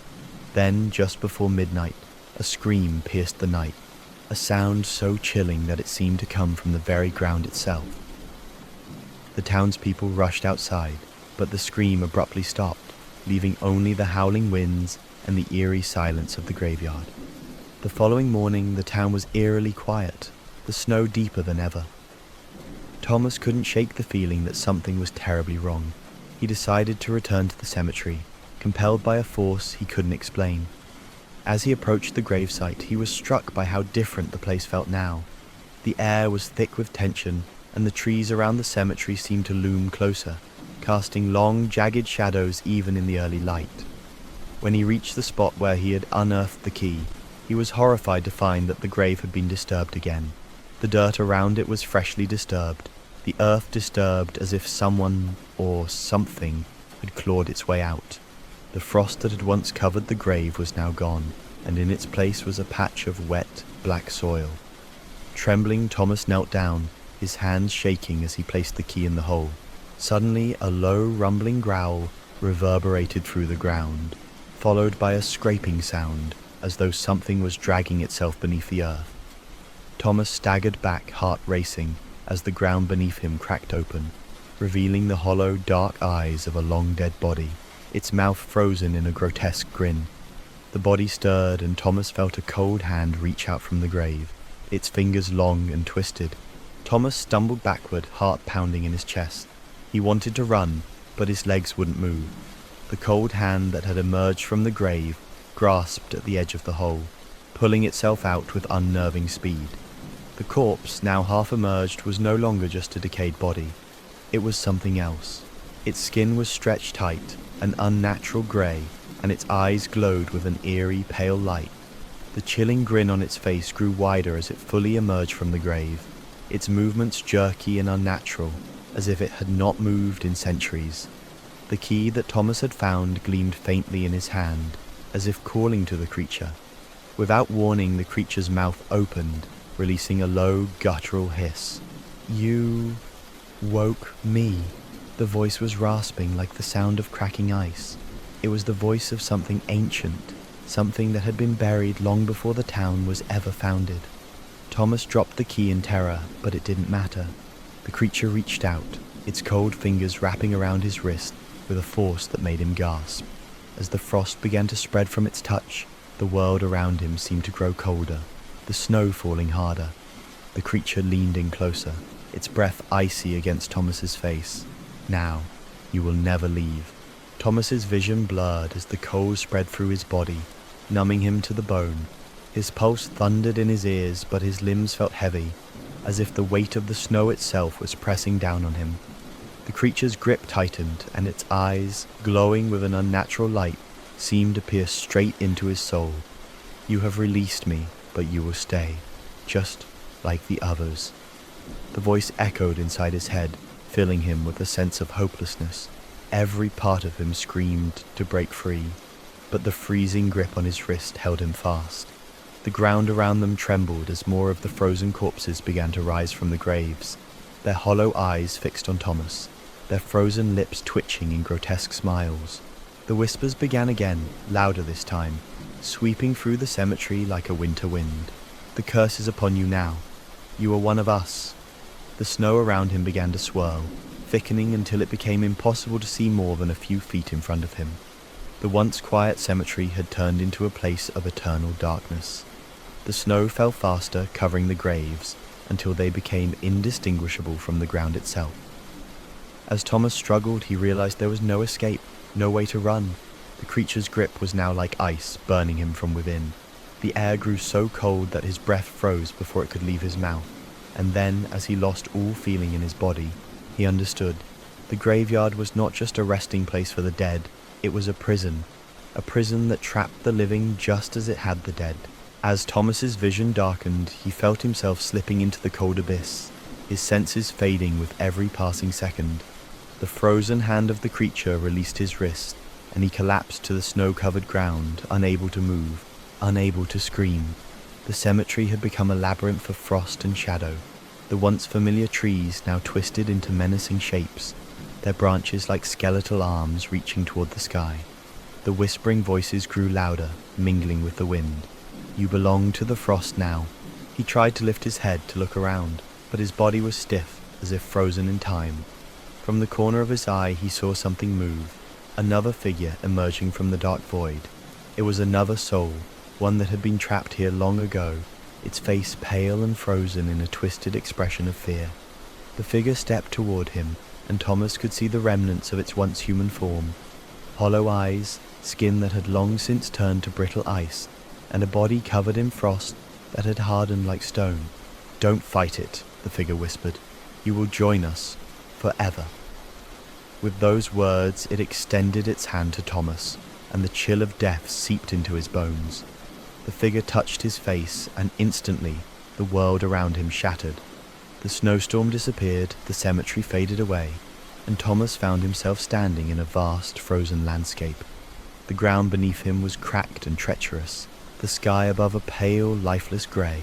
Then, just before midnight, a scream pierced the night, a sound so chilling that it seemed to come from the very ground itself. The townspeople rushed outside, but the scream abruptly stopped, leaving only the howling winds and the eerie silence of the graveyard. The following morning, the town was eerily quiet, the snow deeper than ever. Thomas couldn't shake the feeling that something was terribly wrong. He decided to return to the cemetery, compelled by a force he couldn't explain. As he approached the gravesite, he was struck by how different the place felt now. The air was thick with tension, and the trees around the cemetery seemed to loom closer, casting long, jagged shadows even in the early light. When he reached the spot where he had unearthed the key, he was horrified to find that the grave had been disturbed again. The dirt around it was freshly disturbed, the earth disturbed as if someone or something had clawed its way out. The frost that had once covered the grave was now gone, and in its place was a patch of wet, black soil. Trembling, Thomas knelt down, his hands shaking as he placed the key in the hole. Suddenly, a low, rumbling growl reverberated through the ground, followed by a scraping sound, as though something was dragging itself beneath the earth. Thomas staggered back, heart racing, as the ground beneath him cracked open, revealing the hollow, dark eyes of a long-dead body, its mouth frozen in a grotesque grin. The body stirred, and Thomas felt a cold hand reach out from the grave, its fingers long and twisted. Thomas stumbled backward, heart pounding in his chest. He wanted to run, but his legs wouldn't move. The cold hand that had emerged from the grave grasped at the edge of the hole, pulling itself out with unnerving speed. The corpse, now half emerged, was no longer just a decayed body. It was something else. Its skin was stretched tight, an unnatural grey, and its eyes glowed with an eerie, pale light. The chilling grin on its face grew wider as it fully emerged from the grave, its movements jerky and unnatural, as if it had not moved in centuries. The key that Thomas had found gleamed faintly in his hand, as if calling to the creature. Without warning, the creature's mouth opened, releasing a low, guttural hiss. "You woke me." The voice was rasping like the sound of cracking ice. It was the voice of something ancient, something that had been buried long before the town was ever founded. Thomas dropped the key in terror, but it didn't matter. The creature reached out, its cold fingers wrapping around his wrist with a force that made him gasp. As the frost began to spread from its touch, the world around him seemed to grow colder, the snow falling harder. The creature leaned in closer, its breath icy against Thomas's face. "Now, you will never leave." Thomas's vision blurred as the cold spread through his body, numbing him to the bone. His pulse thundered in his ears, but his limbs felt heavy, as if the weight of the snow itself was pressing down on him. The creature's grip tightened, and its eyes, glowing with an unnatural light, seemed to pierce straight into his soul. "You have released me, but you will stay, just like the others." The voice echoed inside his head, filling him with a sense of hopelessness. Every part of him screamed to break free, but the freezing grip on his wrist held him fast. The ground around them trembled as more of the frozen corpses began to rise from the graves, their hollow eyes fixed on Thomas, their frozen lips twitching in grotesque smiles. The whispers began again, louder this time, sweeping through the cemetery like a winter wind. "The curse is upon you now. You are one of us." The snow around him began to swirl, thickening until it became impossible to see more than a few feet in front of him. The once quiet cemetery had turned into a place of eternal darkness. The snow fell faster, covering the graves, until they became indistinguishable from the ground itself. As Thomas struggled, he realized there was no escape, no way to run. The creature's grip was now like ice, burning him from within. The air grew so cold that his breath froze before it could leave his mouth. And then, as he lost all feeling in his body, he understood. The graveyard was not just a resting place for the dead, it was a prison. a prison that trapped the living just as it had the dead. As Thomas's vision darkened, he felt himself slipping into the cold abyss, his senses fading with every passing second. The frozen hand of the creature released his wrist, and he collapsed to the snow-covered ground, unable to move, unable to scream. The cemetery had become a labyrinth of frost and shadow, the once familiar trees now twisted into menacing shapes, their branches like skeletal arms reaching toward the sky. The whispering voices grew louder, mingling with the wind. You belong to the frost now. He tried to lift his head to look around, but his body was stiff, as if frozen in time. From the corner of his eye he saw something move, another figure emerging from the dark void. It was another soul, one that had been trapped here long ago, its face pale and frozen in a twisted expression of fear. The figure stepped toward him, and Thomas could see the remnants of its once human form. Hollow eyes, skin that had long since turned to brittle ice, and a body covered in frost that had hardened like stone. "Don't fight it," the figure whispered. "You will join us, forever." With those words, it extended its hand to Thomas, and the chill of death seeped into his bones. The figure touched his face, and instantly, the world around him shattered. The snowstorm disappeared, the cemetery faded away, and Thomas found himself standing in a vast, frozen landscape. The ground beneath him was cracked and treacherous, the sky above a pale, lifeless grey.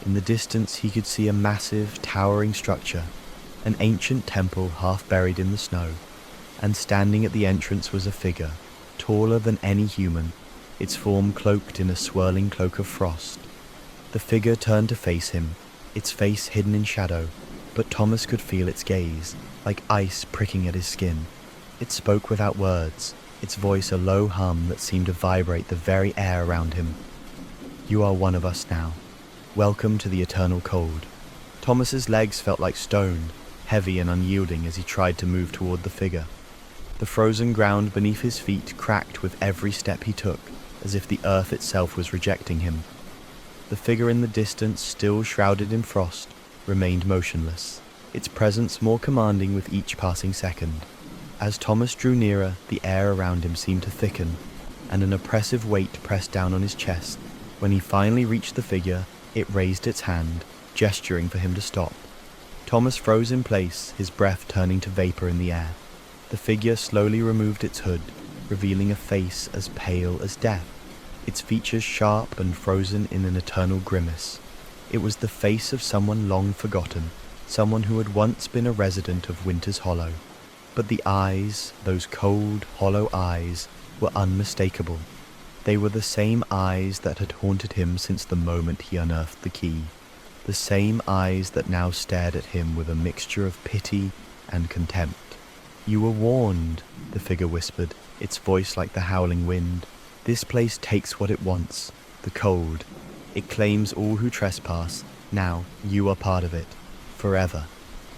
In the distance he could see a massive, towering structure, an ancient temple half buried in the snow, and standing at the entrance was a figure, taller than any human, its form cloaked in a swirling cloak of frost. The figure turned to face him, its face hidden in shadow, but Thomas could feel its gaze, like ice pricking at his skin. It spoke without words, its voice a low hum that seemed to vibrate the very air around him. "You are one of us now. Welcome to the eternal cold." Thomas's legs felt like stone, heavy and unyielding as he tried to move toward the figure. The frozen ground beneath his feet cracked with every step he took, as if the earth itself was rejecting him. The figure in the distance, still shrouded in frost, remained motionless, its presence more commanding with each passing second. As Thomas drew nearer, the air around him seemed to thicken, and an oppressive weight pressed down on his chest. When he finally reached the figure, it raised its hand, gesturing for him to stop. Thomas froze in place, his breath turning to vapor in the air. The figure slowly removed its hood, revealing a face as pale as death, its features sharp and frozen in an eternal grimace. It was the face of someone long forgotten, someone who had once been a resident of Winter's Hollow. But the eyes, those cold, hollow eyes, were unmistakable. They were the same eyes that had haunted him since the moment he unearthed the key, the same eyes that now stared at him with a mixture of pity and contempt. "You were warned," the figure whispered, its voice like the howling wind. "This place takes what it wants, the cold. It claims all who trespass. Now, you are part of it. Forever."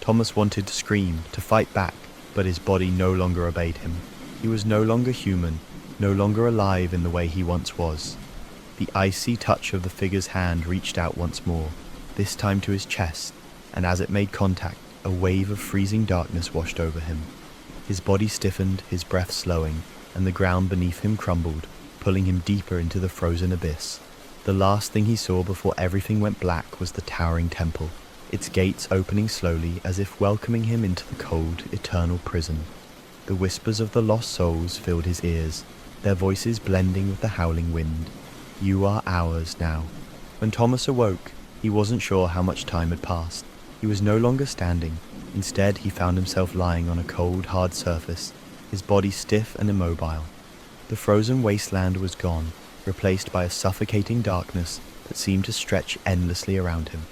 Thomas wanted to scream, to fight back, but his body no longer obeyed him. He was no longer human, no longer alive in the way he once was. The icy touch of the figure's hand reached out once more, this time to his chest, and as it made contact, a wave of freezing darkness washed over him. His body stiffened, his breath slowing, and the ground beneath him crumbled, pulling him deeper into the frozen abyss. The last thing he saw before everything went black was the towering temple, its gates opening slowly as if welcoming him into the cold, eternal prison. The whispers of the lost souls filled his ears, their voices blending with the howling wind. "You are ours now." When Thomas awoke, he wasn't sure how much time had passed. He was no longer standing. Instead, he found himself lying on a cold, hard surface, his body stiff and immobile. The frozen wasteland was gone, replaced by a suffocating darkness that seemed to stretch endlessly around him.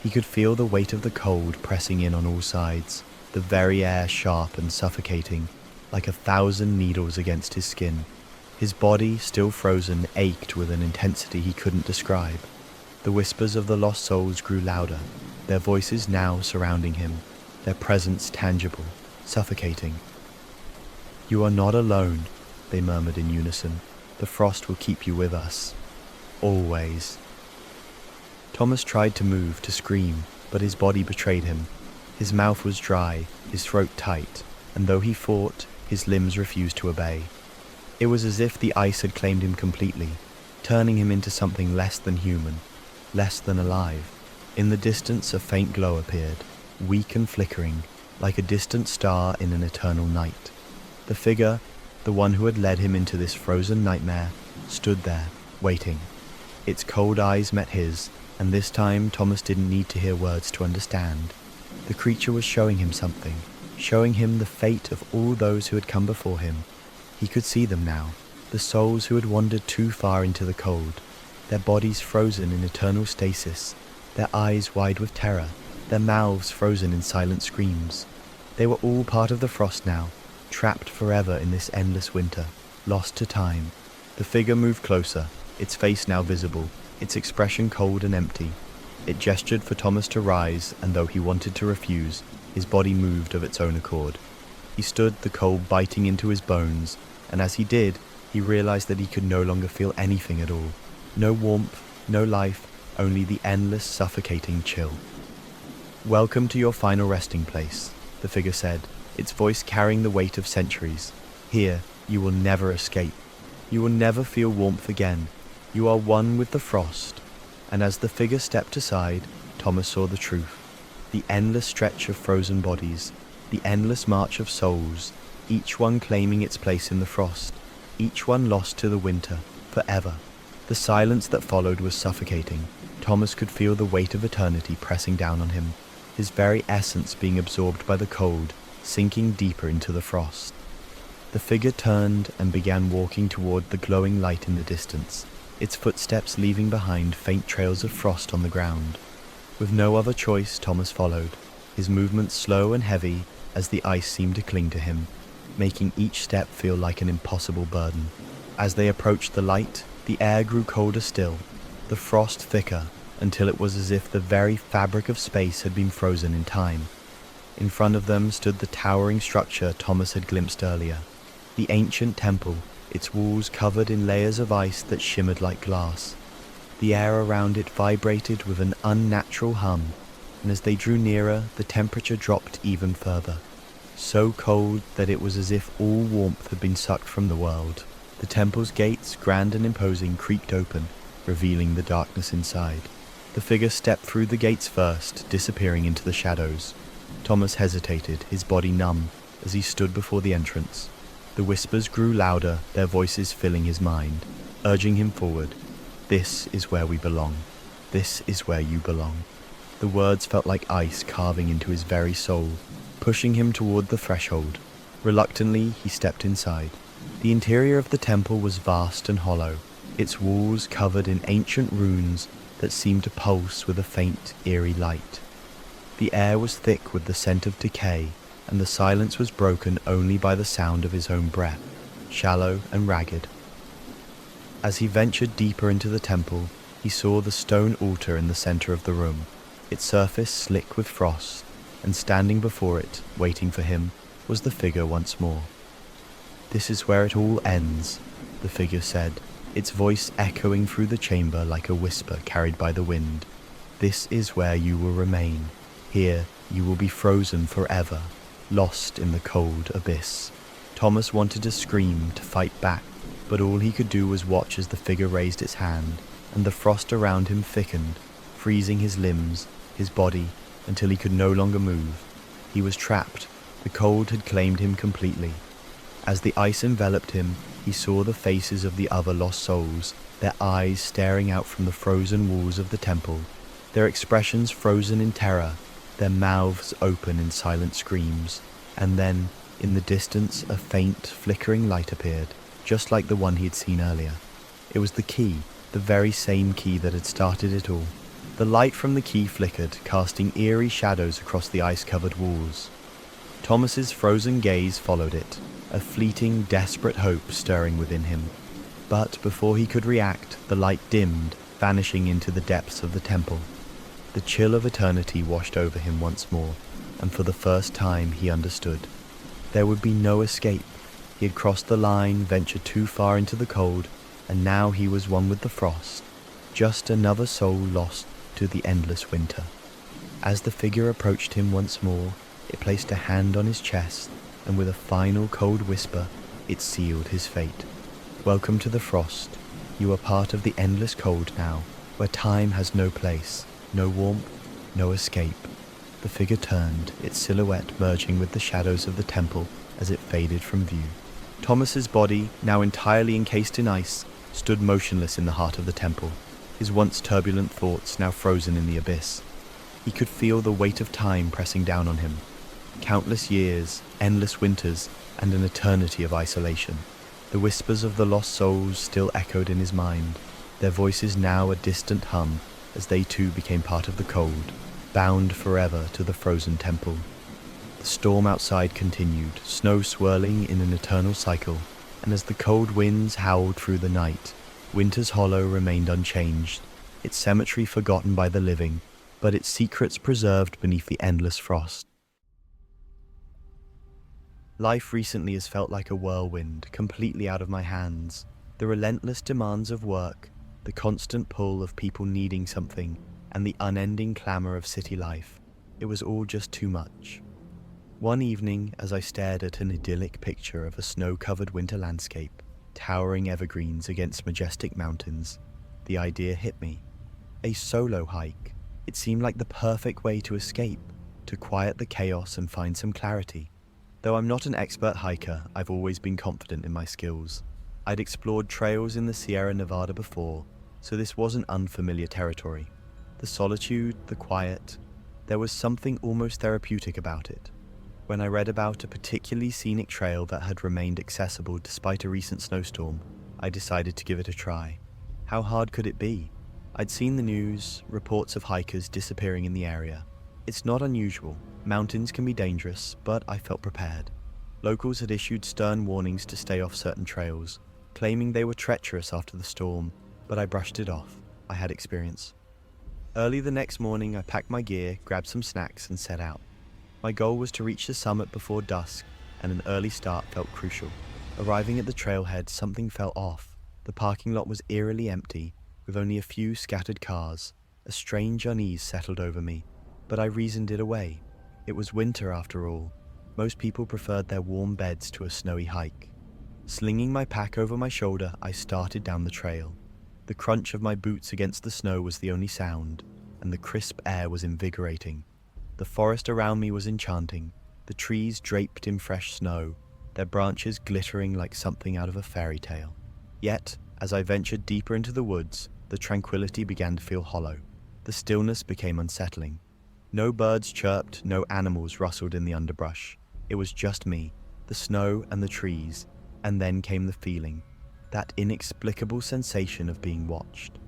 He could feel the weight of the cold pressing in on all sides, the very air sharp and suffocating, like 1,000 needles against his skin. His body, still frozen, ached with an intensity he couldn't describe. The whispers of the lost souls grew louder, their voices now surrounding him, their presence tangible, suffocating. "You are not alone," they murmured in unison. "The frost will keep you with us. Always." Thomas tried to move, to scream, but his body betrayed him. His mouth was dry, his throat tight, and though he fought, his limbs refused to obey. It was as if the ice had claimed him completely, turning him into something less than human, less than alive. In the distance a faint glow appeared, weak and flickering, like a distant star in an eternal night. The figure, the one who had led him into this frozen nightmare, stood there, waiting. Its cold eyes met his, and this time Thomas didn't need to hear words to understand. The creature was showing him something, showing him the fate of all those who had come before him. He could see them now, the souls who had wandered too far into the cold, their bodies frozen in eternal stasis, their eyes wide with terror, their mouths frozen in silent screams. They were all part of the frost now, trapped forever in this endless winter, lost to time. The figure moved closer, its face now visible, its expression cold and empty. It gestured for Thomas to rise, and though he wanted to refuse, his body moved of its own accord. He stood, the cold biting into his bones, and as he did, he realized that he could no longer feel anything at all. No warmth, no life, only the endless, suffocating chill. "Welcome to your final resting place," the figure said, its voice carrying the weight of centuries. "Here, you will never escape. You will never feel warmth again. You are one with the frost." And as the figure stepped aside, Thomas saw the truth. The endless stretch of frozen bodies, the endless march of souls, each one claiming its place in the frost, each one lost to the winter, forever. The silence that followed was suffocating. Thomas could feel the weight of eternity pressing down on him, his very essence being absorbed by the cold, sinking deeper into the frost. The figure turned and began walking toward the glowing light in the distance, its footsteps leaving behind faint trails of frost on the ground. With no other choice, Thomas followed, his movements slow and heavy as the ice seemed to cling to him, making each step feel like an impossible burden. As they approached the light, the air grew colder still, the frost thicker, until it was as if the very fabric of space had been frozen in time. In front of them stood the towering structure Thomas had glimpsed earlier, the ancient temple, its walls covered in layers of ice that shimmered like glass. The air around it vibrated with an unnatural hum, and as they drew nearer, the temperature dropped even further, so cold that it was as if all warmth had been sucked from the world. The temple's gates, grand and imposing, creaked open, revealing the darkness inside. The figure stepped through the gates first, disappearing into the shadows. Thomas hesitated, his body numb, as he stood before the entrance. The whispers grew louder, their voices filling his mind, urging him forward. "This is where we belong. This is where you belong." The words felt like ice carving into his very soul, pushing him toward the threshold. Reluctantly, he stepped inside. The interior of the temple was vast and hollow, its walls covered in ancient runes that seemed to pulse with a faint, eerie light. The air was thick with the scent of decay, and the silence was broken only by the sound of his own breath, shallow and ragged. As he ventured deeper into the temple, he saw the stone altar in the center of the room, its surface slick with frost, and standing before it, waiting for him, was the figure once more. "This is where it all ends," the figure said, its voice echoing through the chamber like a whisper carried by the wind. "This is where you will remain. Here you will be frozen forever, lost in the cold abyss." Thomas wanted to scream, to fight back, but all he could do was watch as the figure raised its hand, and the frost around him thickened, freezing his limbs, his body, until he could no longer move. He was trapped. The cold had claimed him completely. As the ice enveloped him, he saw the faces of the other lost souls, their eyes staring out from the frozen walls of the temple, their expressions frozen in terror, their mouths open in silent screams. And then, in the distance, a faint, flickering light appeared, just like the one he had seen earlier. It was the key, the very same key that had started it all. The light from the key flickered, casting eerie shadows across the ice-covered walls. Thomas's frozen gaze followed it, a fleeting, desperate hope stirring within him. But before he could react, the light dimmed, vanishing into the depths of the temple. The chill of eternity washed over him once more, and for the first time he understood. There would be no escape. He had crossed the line, ventured too far into the cold, and now he was one with the frost, just another soul lost to the endless winter. As the figure approached him once more, it placed a hand on his chest, and with a final cold whisper, it sealed his fate. Welcome to the frost. You are part of the endless cold now, where time has no place, no warmth, no escape. The figure turned, its silhouette merging with the shadows of the temple as it faded from view. Thomas's body, now entirely encased in ice, stood motionless in the heart of the temple, his once turbulent thoughts now frozen in the abyss. He could feel the weight of time pressing down on him. Countless years, endless winters, and an eternity of isolation. The whispers of the lost souls still echoed in his mind, their voices now a distant hum as they too became part of the cold, bound forever to the frozen temple. The storm outside continued, snow swirling in an eternal cycle, and as the cold winds howled through the night, Winter's Hollow remained unchanged, its cemetery forgotten by the living, but its secrets preserved beneath the endless frost. Life recently has felt like a whirlwind, completely out of my hands. The relentless demands of work, the constant pull of people needing something, and the unending clamor of city life. It was all just too much. One evening, as I stared at an idyllic picture of a snow-covered winter landscape, towering evergreens against majestic mountains, the idea hit me. A solo hike. It seemed like the perfect way to escape, to quiet the chaos and find some clarity. Though I'm not an expert hiker, I've always been confident in my skills. I'd explored trails in the Sierra Nevada before, so this wasn't unfamiliar territory. The solitude, the quiet, there was something almost therapeutic about it. When I read about a particularly scenic trail that had remained accessible despite a recent snowstorm, I decided to give it a try. How hard could it be? I'd seen the news, reports of hikers disappearing in the area. It's not unusual. Mountains can be dangerous, but I felt prepared. Locals had issued stern warnings to stay off certain trails, claiming they were treacherous after the storm, but I brushed it off. I had experience. Early the next morning, I packed my gear, grabbed some snacks, and set out. My goal was to reach the summit before dusk, and an early start felt crucial. Arriving at the trailhead, something felt off. The parking lot was eerily empty, with only a few scattered cars. A strange unease settled over me, but I reasoned it away. It was winter after all. Most people preferred their warm beds to a snowy hike. Slinging my pack over my shoulder, I started down the trail. The crunch of my boots against the snow was the only sound, and the crisp air was invigorating. The forest around me was enchanting, the trees draped in fresh snow, their branches glittering like something out of a fairy tale. Yet, as I ventured deeper into the woods, the tranquility began to feel hollow. The stillness became unsettling. No birds chirped, no animals rustled in the underbrush. It was just me, the snow and the trees, and then came the feeling, that inexplicable sensation of being watched.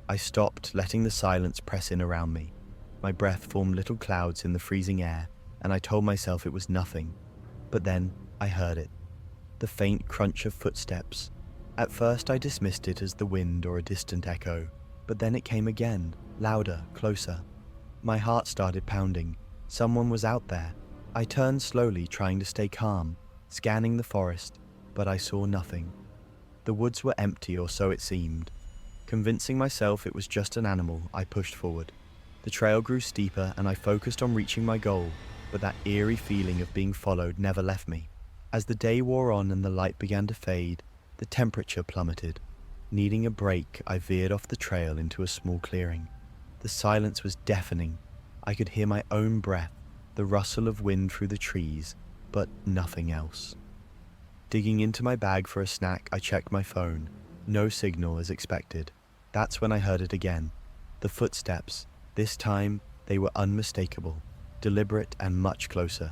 I stopped, letting the silence press in around me. My breath formed little clouds in the freezing air, and I told myself it was nothing. But then I heard it, the faint crunch of footsteps. At first I dismissed it as the wind or a distant echo, but then it came again, louder, closer. My heart started pounding. Someone was out there. I turned slowly, trying to stay calm, scanning the forest, but I saw nothing. The woods were empty, or so it seemed. Convincing myself it was just an animal, I pushed forward. The trail grew steeper, and I focused on reaching my goal, but that eerie feeling of being followed never left me. As the day wore on and the light began to fade, the temperature plummeted. Needing a break, I veered off the trail into a small clearing. The silence was deafening. I could hear my own breath, the rustle of wind through the trees, but nothing else. Digging into my bag for a snack, I checked my phone. No signal as expected. That's when I heard it again. The footsteps. This time, they were unmistakable, deliberate and much closer.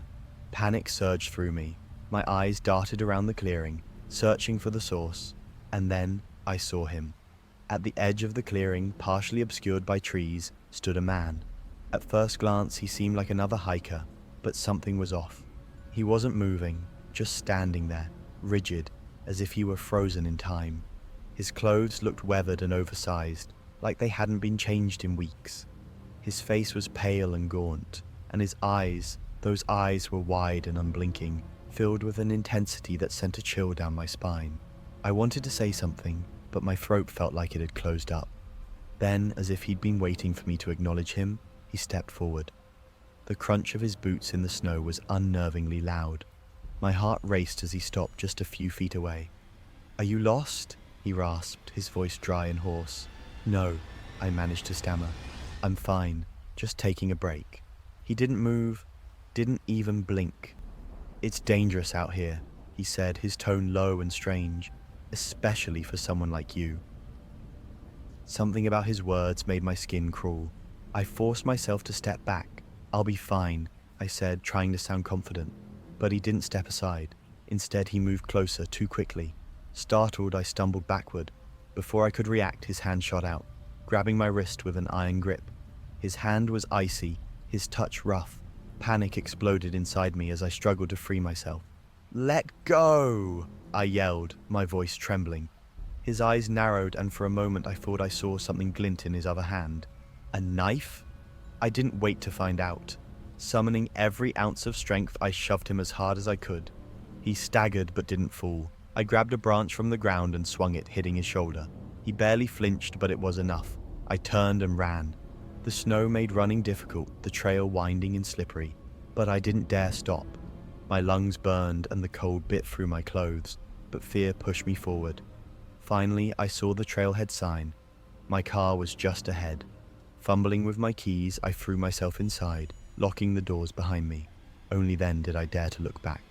Panic surged through me. My eyes darted around the clearing, searching for the source, and then I saw him. At the edge of the clearing, partially obscured by trees, stood a man. At first glance, he seemed like another hiker, but something was off. He wasn't moving, just standing there, rigid, as if he were frozen in time. His clothes looked weathered and oversized, like they hadn't been changed in weeks. His face was pale and gaunt, and his eyes, those eyes were wide and unblinking, filled with an intensity that sent a chill down my spine. I wanted to say something, but my throat felt like it had closed up. Then, as if he'd been waiting for me to acknowledge him, he stepped forward. The crunch of his boots in the snow was unnervingly loud. My heart raced as he stopped just a few feet away. "Are you lost?" he rasped, his voice dry and hoarse. "No," I managed to stammer. "I'm fine, just taking a break." He didn't move, didn't even blink. "It's dangerous out here," he said, his tone low and strange, "especially for someone like you." Something about his words made my skin crawl. I forced myself to step back. "I'll be fine," I said, trying to sound confident. But he didn't step aside. Instead, he moved closer too quickly. Startled, I stumbled backward. Before I could react, his hand shot out, grabbing my wrist with an iron grip. His hand was icy, his touch rough. Panic exploded inside me as I struggled to free myself. "Let go!" I yelled, my voice trembling. His eyes narrowed, and for a moment I thought I saw something glint in his other hand. A knife? I didn't wait to find out. Summoning every ounce of strength, I shoved him as hard as I could. He staggered but didn't fall. I grabbed a branch from the ground and swung it, hitting his shoulder. He barely flinched, but it was enough. I turned and ran. The snow made running difficult, the trail winding and slippery. But I didn't dare stop. My lungs burned and the cold bit through my clothes, but fear pushed me forward. Finally, I saw the trailhead sign. My car was just ahead. Fumbling with my keys, I threw myself inside, locking the doors behind me. Only then did I dare to look back.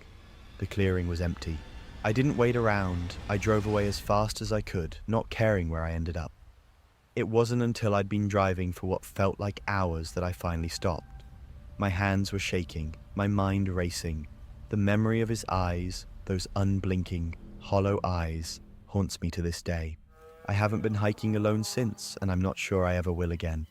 The clearing was empty. I didn't wait around. I drove away as fast as I could, not caring where I ended up. It wasn't until I'd been driving for what felt like hours that I finally stopped. My hands were shaking, my mind racing. The memory of his eyes, those unblinking, hollow eyes, haunts me to this day. I haven't been hiking alone since, and I'm not sure I ever will again.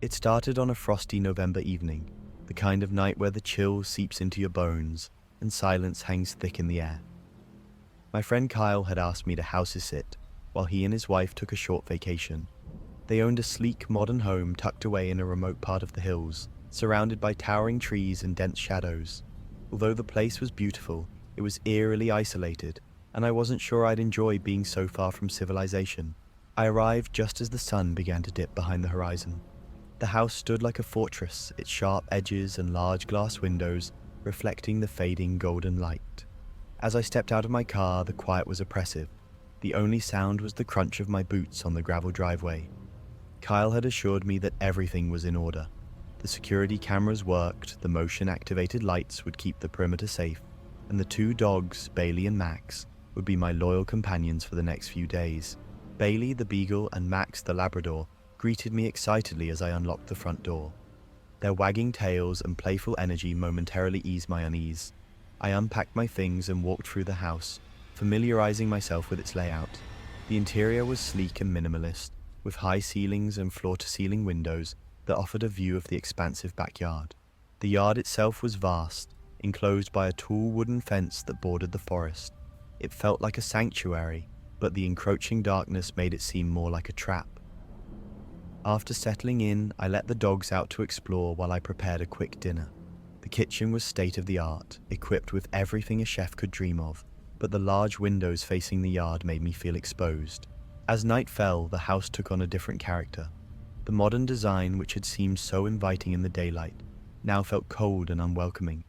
It started on a frosty November evening, the kind of night where the chill seeps into your bones and silence hangs thick in the air. My friend Kyle had asked me to house-sit while he and his wife took a short vacation. They owned a sleek, modern home tucked away in a remote part of the hills, surrounded by towering trees and dense shadows. Although the place was beautiful, it was eerily isolated, and I wasn't sure I'd enjoy being so far from civilization. I arrived just as the sun began to dip behind the horizon. The house stood like a fortress, its sharp edges and large glass windows reflecting the fading golden light. As I stepped out of my car, the quiet was oppressive. The only sound was the crunch of my boots on the gravel driveway. Kyle had assured me that everything was in order. The security cameras worked, the motion-activated lights would keep the perimeter safe, and the two dogs, Bailey and Max, would be my loyal companions for the next few days. Bailey, the beagle, and Max, the Labrador, greeted me excitedly as I unlocked the front door. Their wagging tails and playful energy momentarily eased my unease. I unpacked my things and walked through the house, familiarizing myself with its layout. The interior was sleek and minimalist, with high ceilings and floor-to-ceiling windows that offered a view of the expansive backyard. The yard itself was vast, enclosed by a tall wooden fence that bordered the forest. It felt like a sanctuary, but the encroaching darkness made it seem more like a trap. After settling in, I let the dogs out to explore while I prepared a quick dinner. The kitchen was state-of-the-art, equipped with everything a chef could dream of, but the large windows facing the yard made me feel exposed. As night fell, the house took on a different character. The modern design, which had seemed so inviting in the daylight, now felt cold and unwelcoming.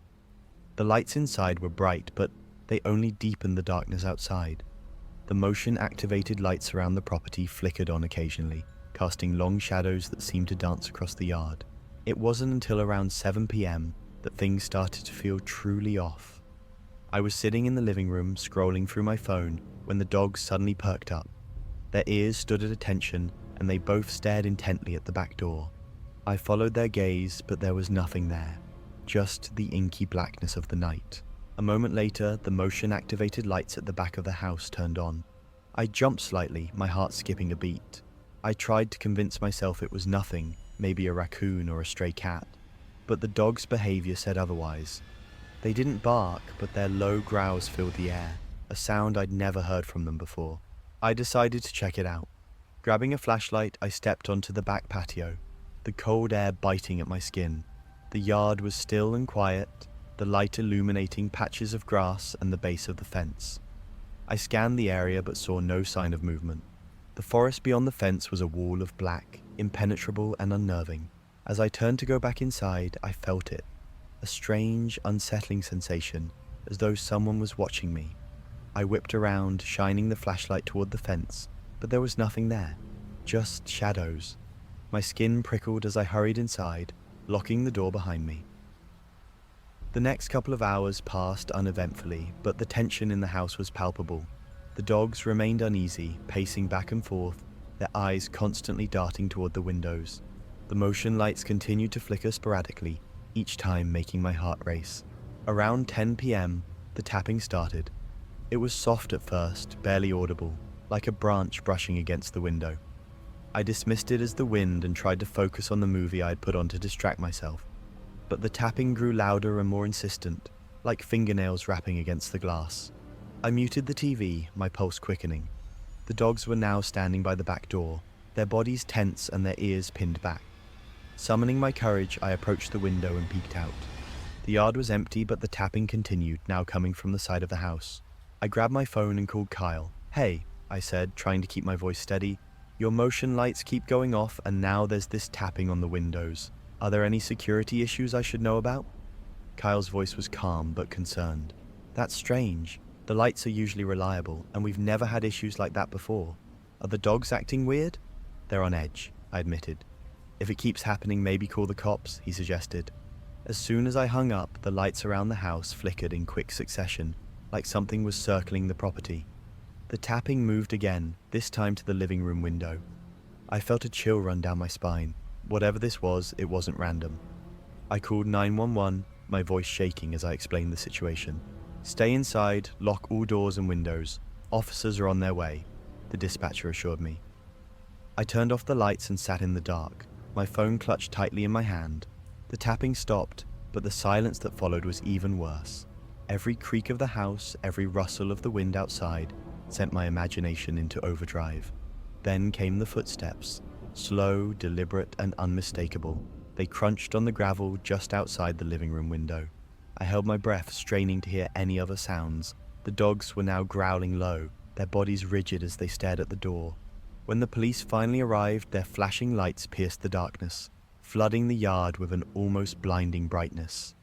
The lights inside were bright, but they only deepened the darkness outside. The motion-activated lights around the property flickered on occasionally, casting long shadows that seemed to dance across the yard. It wasn't until around 7 p.m. that things started to feel truly off. I was sitting in the living room, scrolling through my phone, when the dogs suddenly perked up. Their ears stood at attention, and they both stared intently at the back door. I followed their gaze, but there was nothing there, just the inky blackness of the night. A moment later, the motion-activated lights at the back of the house turned on. I jumped slightly, my heart skipping a beat. I tried to convince myself it was nothing, maybe a raccoon or a stray cat, but the dog's behavior said otherwise. They didn't bark, but their low growls filled the air, a sound I'd never heard from them before. I decided to check it out. Grabbing a flashlight, I stepped onto the back patio, the cold air biting at my skin. The yard was still and quiet, the light illuminating patches of grass and the base of the fence. I scanned the area but saw no sign of movement. The forest beyond the fence was a wall of black, impenetrable and unnerving. As I turned to go back inside, I felt it. A strange, unsettling sensation, as though someone was watching me. I whipped around, shining the flashlight toward the fence, but there was nothing there, just shadows. My skin prickled as I hurried inside, locking the door behind me. The next couple of hours passed uneventfully, but the tension in the house was palpable. The dogs remained uneasy, pacing back and forth, their eyes constantly darting toward the windows. The motion lights continued to flicker sporadically, each time making my heart race. Around 10 p.m., the tapping started. It was soft at first, barely audible, like a branch brushing against the window. I dismissed it as the wind and tried to focus on the movie I had put on to distract myself. But the tapping grew louder and more insistent, like fingernails rapping against the glass. I muted the TV, my pulse quickening. The dogs were now standing by the back door, their bodies tense and their ears pinned back. Summoning my courage, I approached the window and peeked out. The yard was empty, but the tapping continued, now coming from the side of the house. I grabbed my phone and called Kyle. "Hey," I said, trying to keep my voice steady. "Your motion lights keep going off, and now there's this tapping on the windows. Are there any security issues I should know about?" Kyle's voice was calm but concerned. "That's strange. The lights are usually reliable, and we've never had issues like that before. Are the dogs acting weird?" "They're on edge," I admitted. "If it keeps happening, maybe call the cops," he suggested. As soon as I hung up, the lights around the house flickered in quick succession, like something was circling the property. The tapping moved again, this time to the living room window. I felt a chill run down my spine. Whatever this was, it wasn't random. I called 911, my voice shaking as I explained the situation. "Stay inside, lock all doors and windows. Officers are on their way," the dispatcher assured me. I turned off the lights and sat in the dark, my phone clutched tightly in my hand. The tapping stopped, but the silence that followed was even worse. Every creak of the house, every rustle of the wind outside, sent my imagination into overdrive. Then came the footsteps, slow, deliberate, and unmistakable. They crunched on the gravel just outside the living room window. I held my breath, straining to hear any other sounds. The dogs were now growling low, their bodies rigid as they stared at the door. When the police finally arrived, their flashing lights pierced the darkness, flooding the yard with an almost blinding brightness.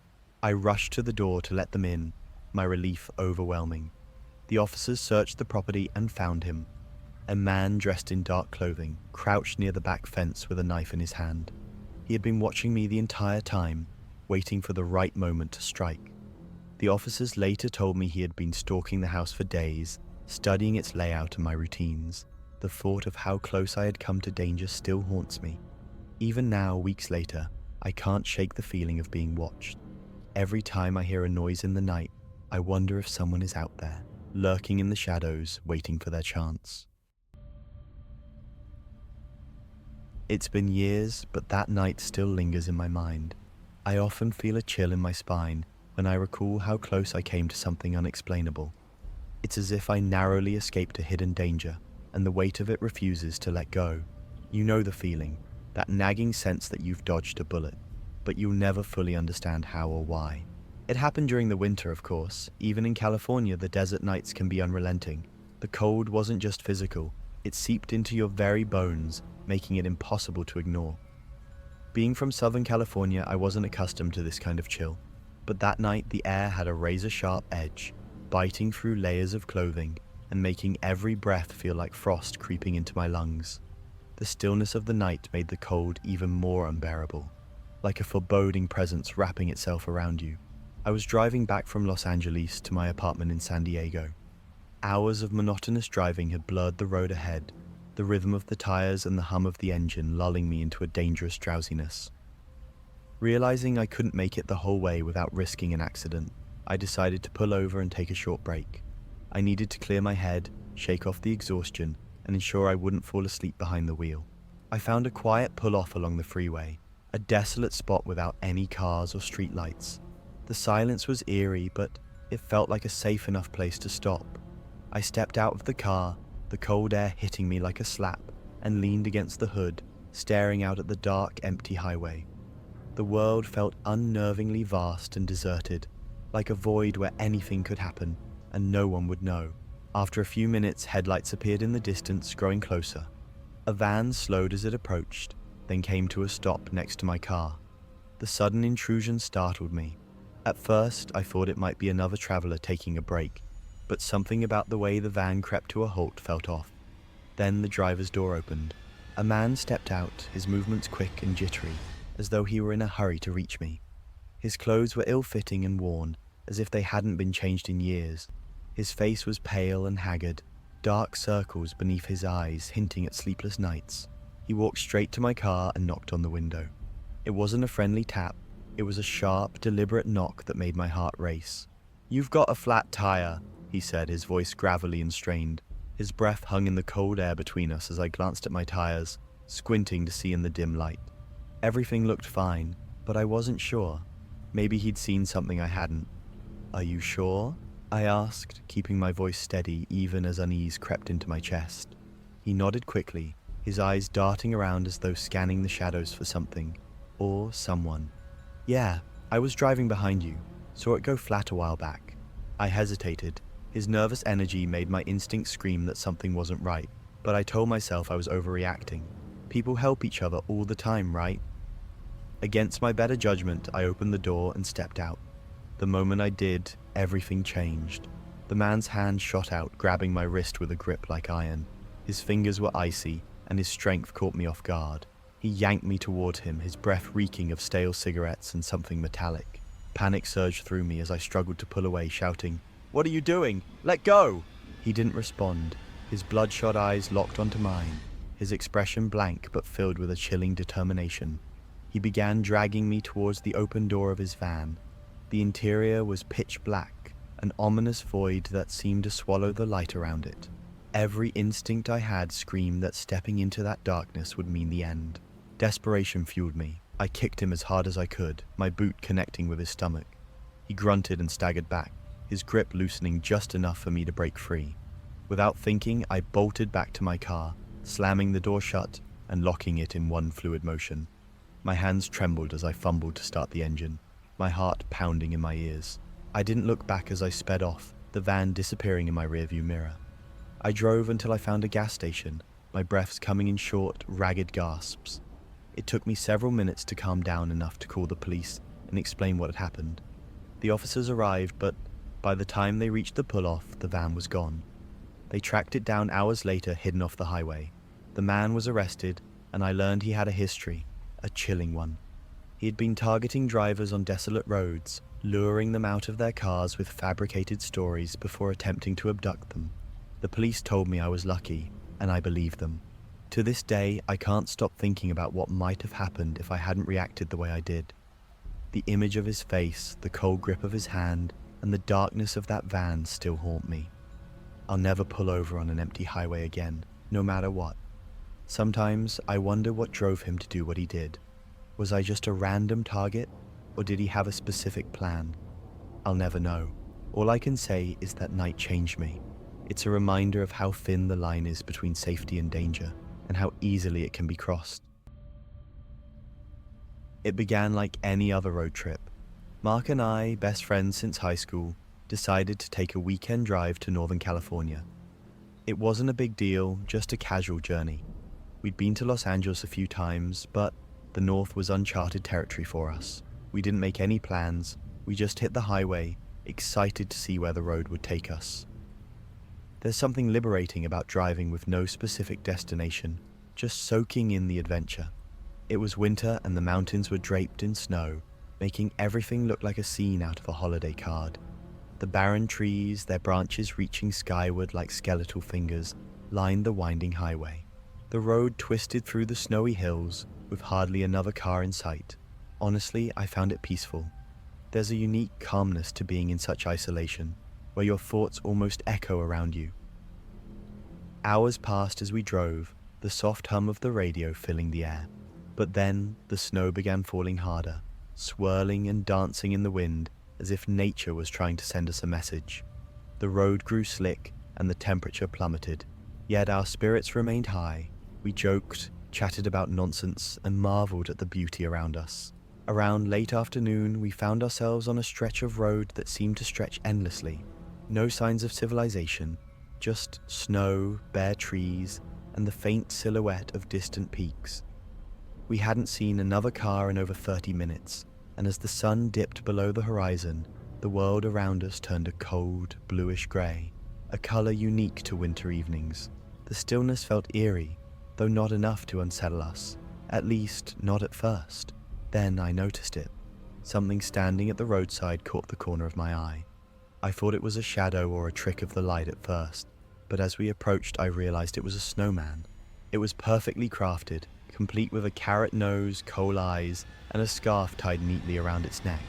I rushed to the door to let them in, my relief overwhelming. The officers searched the property and found him. A man dressed in dark clothing, crouched near the back fence with a knife in his hand. He had been watching me the entire time, waiting for the right moment to strike. The officers later told me he had been stalking the house for days, studying its layout and my routines. The thought of how close I had come to danger still haunts me. Even now, weeks later, I can't shake the feeling of being watched. Every time I hear a noise in the night, I wonder if someone is out there, lurking in the shadows, waiting for their chance. It's been years, but that night still lingers in my mind. I often feel a chill in my spine when I recall how close I came to something unexplainable. It's as if I narrowly escaped a hidden danger, and the weight of it refuses to let go. You know the feeling, that nagging sense that you've dodged a bullet, but you'll never fully understand how or why. It happened during the winter, of course. Even in California, the desert nights can be unrelenting. The cold wasn't just physical, it seeped into your very bones, making it impossible to ignore. Being from Southern California, I wasn't accustomed to this kind of chill, but that night the air had a razor-sharp edge, biting through layers of clothing and making every breath feel like frost creeping into my lungs. The stillness of the night made the cold even more unbearable, like a foreboding presence wrapping itself around you. I was driving back from Los Angeles to my apartment in San Diego. Hours of monotonous driving had blurred the road ahead, the rhythm of the tires and the hum of the engine lulling me into a dangerous drowsiness. Realizing I couldn't make it the whole way without risking an accident, I decided to pull over and take a short break. I needed to clear my head, shake off the exhaustion, and ensure I wouldn't fall asleep behind the wheel. I found a quiet pull-off along the freeway, a desolate spot without any cars or streetlights. The silence was eerie, but it felt like a safe enough place to stop. I stepped out of the car, the cold air hitting me like a slap, and leaned against the hood, staring out at the dark, empty highway. The world felt unnervingly vast and deserted, like a void where anything could happen, and no one would know. After a few minutes, headlights appeared in the distance, growing closer. A van slowed as it approached, then came to a stop next to my car. The sudden intrusion startled me. At first, I thought it might be another traveler taking a break, but something about the way the van crept to a halt felt off. Then the driver's door opened. A man stepped out, his movements quick and jittery, as though he were in a hurry to reach me. His clothes were ill-fitting and worn, as if they hadn't been changed in years. His face was pale and haggard, dark circles beneath his eyes hinting at sleepless nights. He walked straight to my car and knocked on the window. It wasn't a friendly tap, it was a sharp, deliberate knock that made my heart race. "You've got a flat tire," he said, his voice gravelly and strained. His breath hung in the cold air between us as I glanced at my tires, squinting to see in the dim light. Everything looked fine, but I wasn't sure. Maybe he'd seen something I hadn't. "Are you sure?" I asked, keeping my voice steady even as unease crept into my chest. He nodded quickly, his eyes darting around as though scanning the shadows for something, or someone. "Yeah, I was driving behind you. Saw it go flat a while back." I hesitated. His nervous energy made my instinct scream that something wasn't right, but I told myself I was overreacting. People help each other all the time, right? Against my better judgment, I opened the door and stepped out. The moment I did, everything changed. The man's hand shot out, grabbing my wrist with a grip like iron. His fingers were icy, and his strength caught me off guard. He yanked me toward him, his breath reeking of stale cigarettes and something metallic. Panic surged through me as I struggled to pull away, shouting, "What are you doing? Let go!" He didn't respond. His bloodshot eyes locked onto mine, his expression blank but filled with a chilling determination. He began dragging me towards the open door of his van. The interior was pitch black, an ominous void that seemed to swallow the light around it. Every instinct I had screamed that stepping into that darkness would mean the end. Desperation fueled me. I kicked him as hard as I could, my boot connecting with his stomach. He grunted and staggered back, his grip loosening just enough for me to break free. Without thinking, I bolted back to my car, slamming the door shut and locking it in one fluid motion. My hands trembled as I fumbled to start the engine, my heart pounding in my ears. I didn't look back as I sped off, the van disappearing in my rearview mirror. I drove until I found a gas station, my breaths coming in short, ragged gasps. It took me several minutes to calm down enough to call the police and explain what had happened. The officers arrived, but by the time they reached the pull-off, the van was gone. They tracked it down hours later, hidden off the highway. The man was arrested, and I learned he had a history, a chilling one. He had been targeting drivers on desolate roads, luring them out of their cars with fabricated stories before attempting to abduct them. The police told me I was lucky, and I believed them. To this day, I can't stop thinking about what might have happened if I hadn't reacted the way I did. The image of his face, the cold grip of his hand, and the darkness of that van still haunt me. I'll never pull over on an empty highway again, no matter what. Sometimes I wonder what drove him to do what he did. Was I just a random target, or did he have a specific plan? I'll never know. All I can say is that night changed me. It's a reminder of how thin the line is between safety and danger, and how easily it can be crossed. It began like any other road trip. Mark and I, best friends since high school, decided to take a weekend drive to Northern California. It wasn't a big deal, just a casual journey. We'd been to Los Angeles a few times, but the North was uncharted territory for us. We didn't make any plans, we just hit the highway, excited to see where the road would take us. There's something liberating about driving with no specific destination, just soaking in the adventure. It was winter and the mountains were draped in snow, making everything look like a scene out of a holiday card. The barren trees, their branches reaching skyward like skeletal fingers, lined the winding highway. The road twisted through the snowy hills, with hardly another car in sight. Honestly, I found it peaceful. There's a unique calmness to being in such isolation, where your thoughts almost echo around you. Hours passed as we drove, the soft hum of the radio filling the air. But then, the snow began falling harder, swirling and dancing in the wind as if nature was trying to send us a message. The road grew slick and the temperature plummeted, yet our spirits remained high. We joked, chatted about nonsense, and marveled at the beauty around us. Around late afternoon, we found ourselves on a stretch of road that seemed to stretch endlessly. No signs of civilization, just snow, bare trees, and the faint silhouette of distant peaks. We hadn't seen another car in over 30 minutes, and as the sun dipped below the horizon, the world around us turned a cold, bluish grey. a color unique to winter evenings. The stillness felt eerie, though not enough to unsettle us, at least not at first. Then I noticed it. Something standing at the roadside caught the corner of my eye. I thought it was a shadow or a trick of the light at first, but as we approached I realized it was a snowman. It was perfectly crafted, complete with a carrot nose, coal eyes, and a scarf tied neatly around its neck.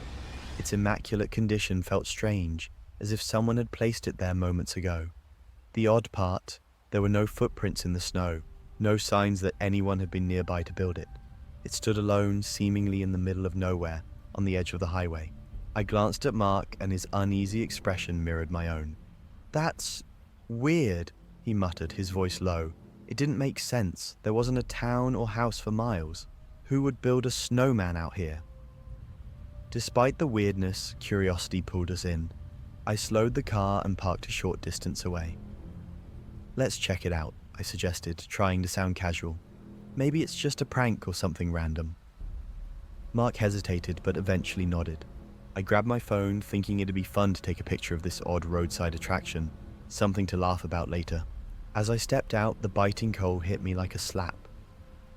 Its immaculate condition felt strange, as if someone had placed it there moments ago. The odd part, there were no footprints in the snow, no signs that anyone had been nearby to build it. It stood alone, seemingly in the middle of nowhere, on the edge of the highway. I glanced at Mark, and his uneasy expression mirrored my own. "That's weird," he muttered, his voice low. "It didn't make sense. There wasn't a town or house for miles. Who would build a snowman out here?" Despite the weirdness, curiosity pulled us in. I slowed the car and parked a short distance away. "Let's check it out," I suggested, trying to sound casual. "Maybe it's just a prank or something random." Mark hesitated, but eventually nodded. I grabbed my phone, thinking it'd be fun to take a picture of this odd roadside attraction, something to laugh about later. As I stepped out, the biting cold hit me like a slap.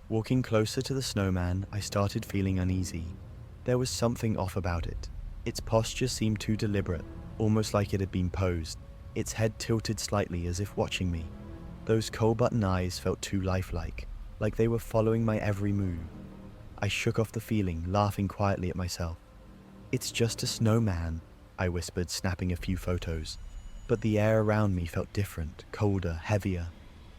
Walking closer to the snowman, I started feeling uneasy. There was something off about it. Its posture seemed too deliberate, almost like it had been posed. Its head tilted slightly as if watching me. Those coal-button eyes felt too lifelike, like they were following my every move. I shook off the feeling, laughing quietly at myself. "It's just a snowman," I whispered, snapping a few photos. But the air around me felt different, colder, heavier.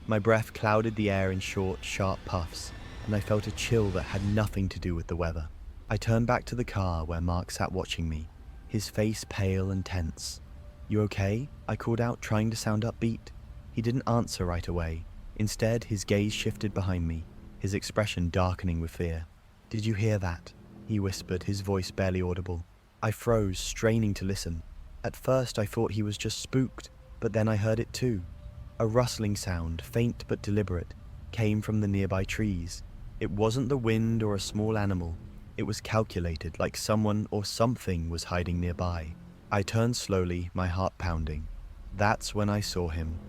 My breath clouded the air in short, sharp puffs, and I felt a chill that had nothing to do with the weather. I turned back to the car where Mark sat watching me, his face pale and tense. "You okay?" I called out, trying to sound upbeat. He didn't answer right away. Instead, his gaze shifted behind me, his expression darkening with fear. "Did you hear that?" he whispered, his voice barely audible. I froze, straining to listen. At first I thought he was just spooked, but then I heard it too. A rustling sound, faint but deliberate, came from the nearby trees. It wasn't the wind or a small animal. It was calculated, like someone or something was hiding nearby. I turned slowly, my heart pounding. That's when I saw him.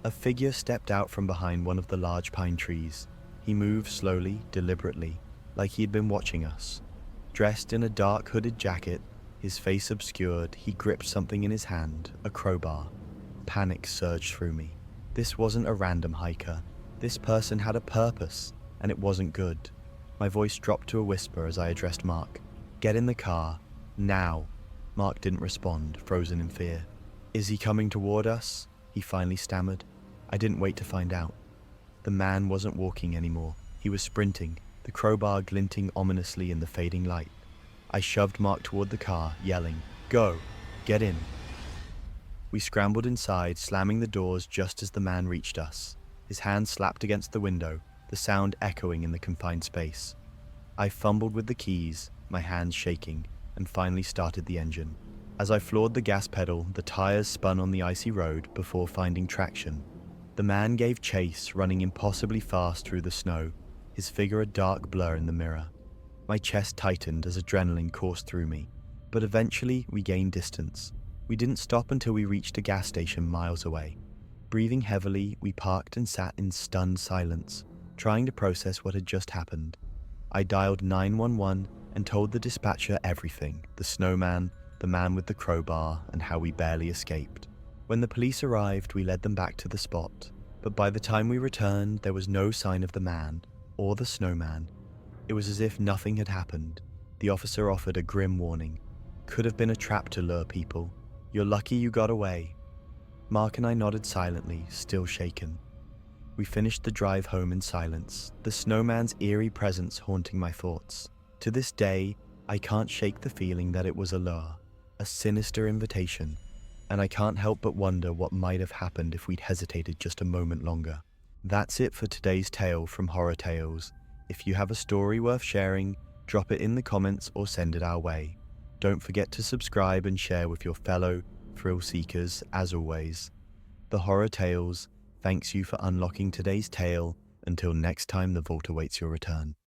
A figure stepped out from behind one of the large pine trees. He moved slowly, deliberately, like he'd been watching us. Dressed in a dark hooded jacket, his face obscured, he gripped something in his hand, a crowbar. Panic surged through me. This wasn't a random hiker. This person had a purpose, and it wasn't good. My voice dropped to a whisper as I addressed Mark. "Get in the car, now." Mark didn't respond, frozen in fear. "Is he coming toward us?" he finally stammered. I didn't wait to find out. The man wasn't walking anymore. He was sprinting, the crowbar glinting ominously in the fading light. I shoved Mark toward the car, yelling, "Go! Get in!" We scrambled inside, slamming the doors just as the man reached us. His hand slapped against the window, the sound echoing in the confined space. I fumbled with the keys, my hands shaking, and finally started the engine. As I floored the gas pedal, the tires spun on the icy road before finding traction. The man gave chase, running impossibly fast through the snow, his figure a dark blur in the mirror. My chest tightened as adrenaline coursed through me, but eventually we gained distance. We didn't stop until we reached a gas station miles away. Breathing heavily, we parked and sat in stunned silence, trying to process what had just happened. I dialed 911 and told the dispatcher everything, the snowman, the man with the crowbar, and how we barely escaped. When the police arrived, we led them back to the spot, but by the time we returned, there was no sign of the man or the snowman. It was as if nothing had happened. The officer offered a grim warning. "Could have been a trap to lure people. You're lucky you got away." Mark and I nodded silently, still shaken. We finished the drive home in silence, the snowman's eerie presence haunting my thoughts. To this day, I can't shake the feeling that it was a lure, a sinister invitation, and I can't help but wonder what might have happened if we'd hesitated just a moment longer. That's it for today's tale from Horror Tales. If you have a story worth sharing, drop it in the comments or send it our way. Don't forget to subscribe and share with your fellow thrill seekers as always. The Horror Tales thanks you for unlocking today's tale. Until next time, the vault awaits your return.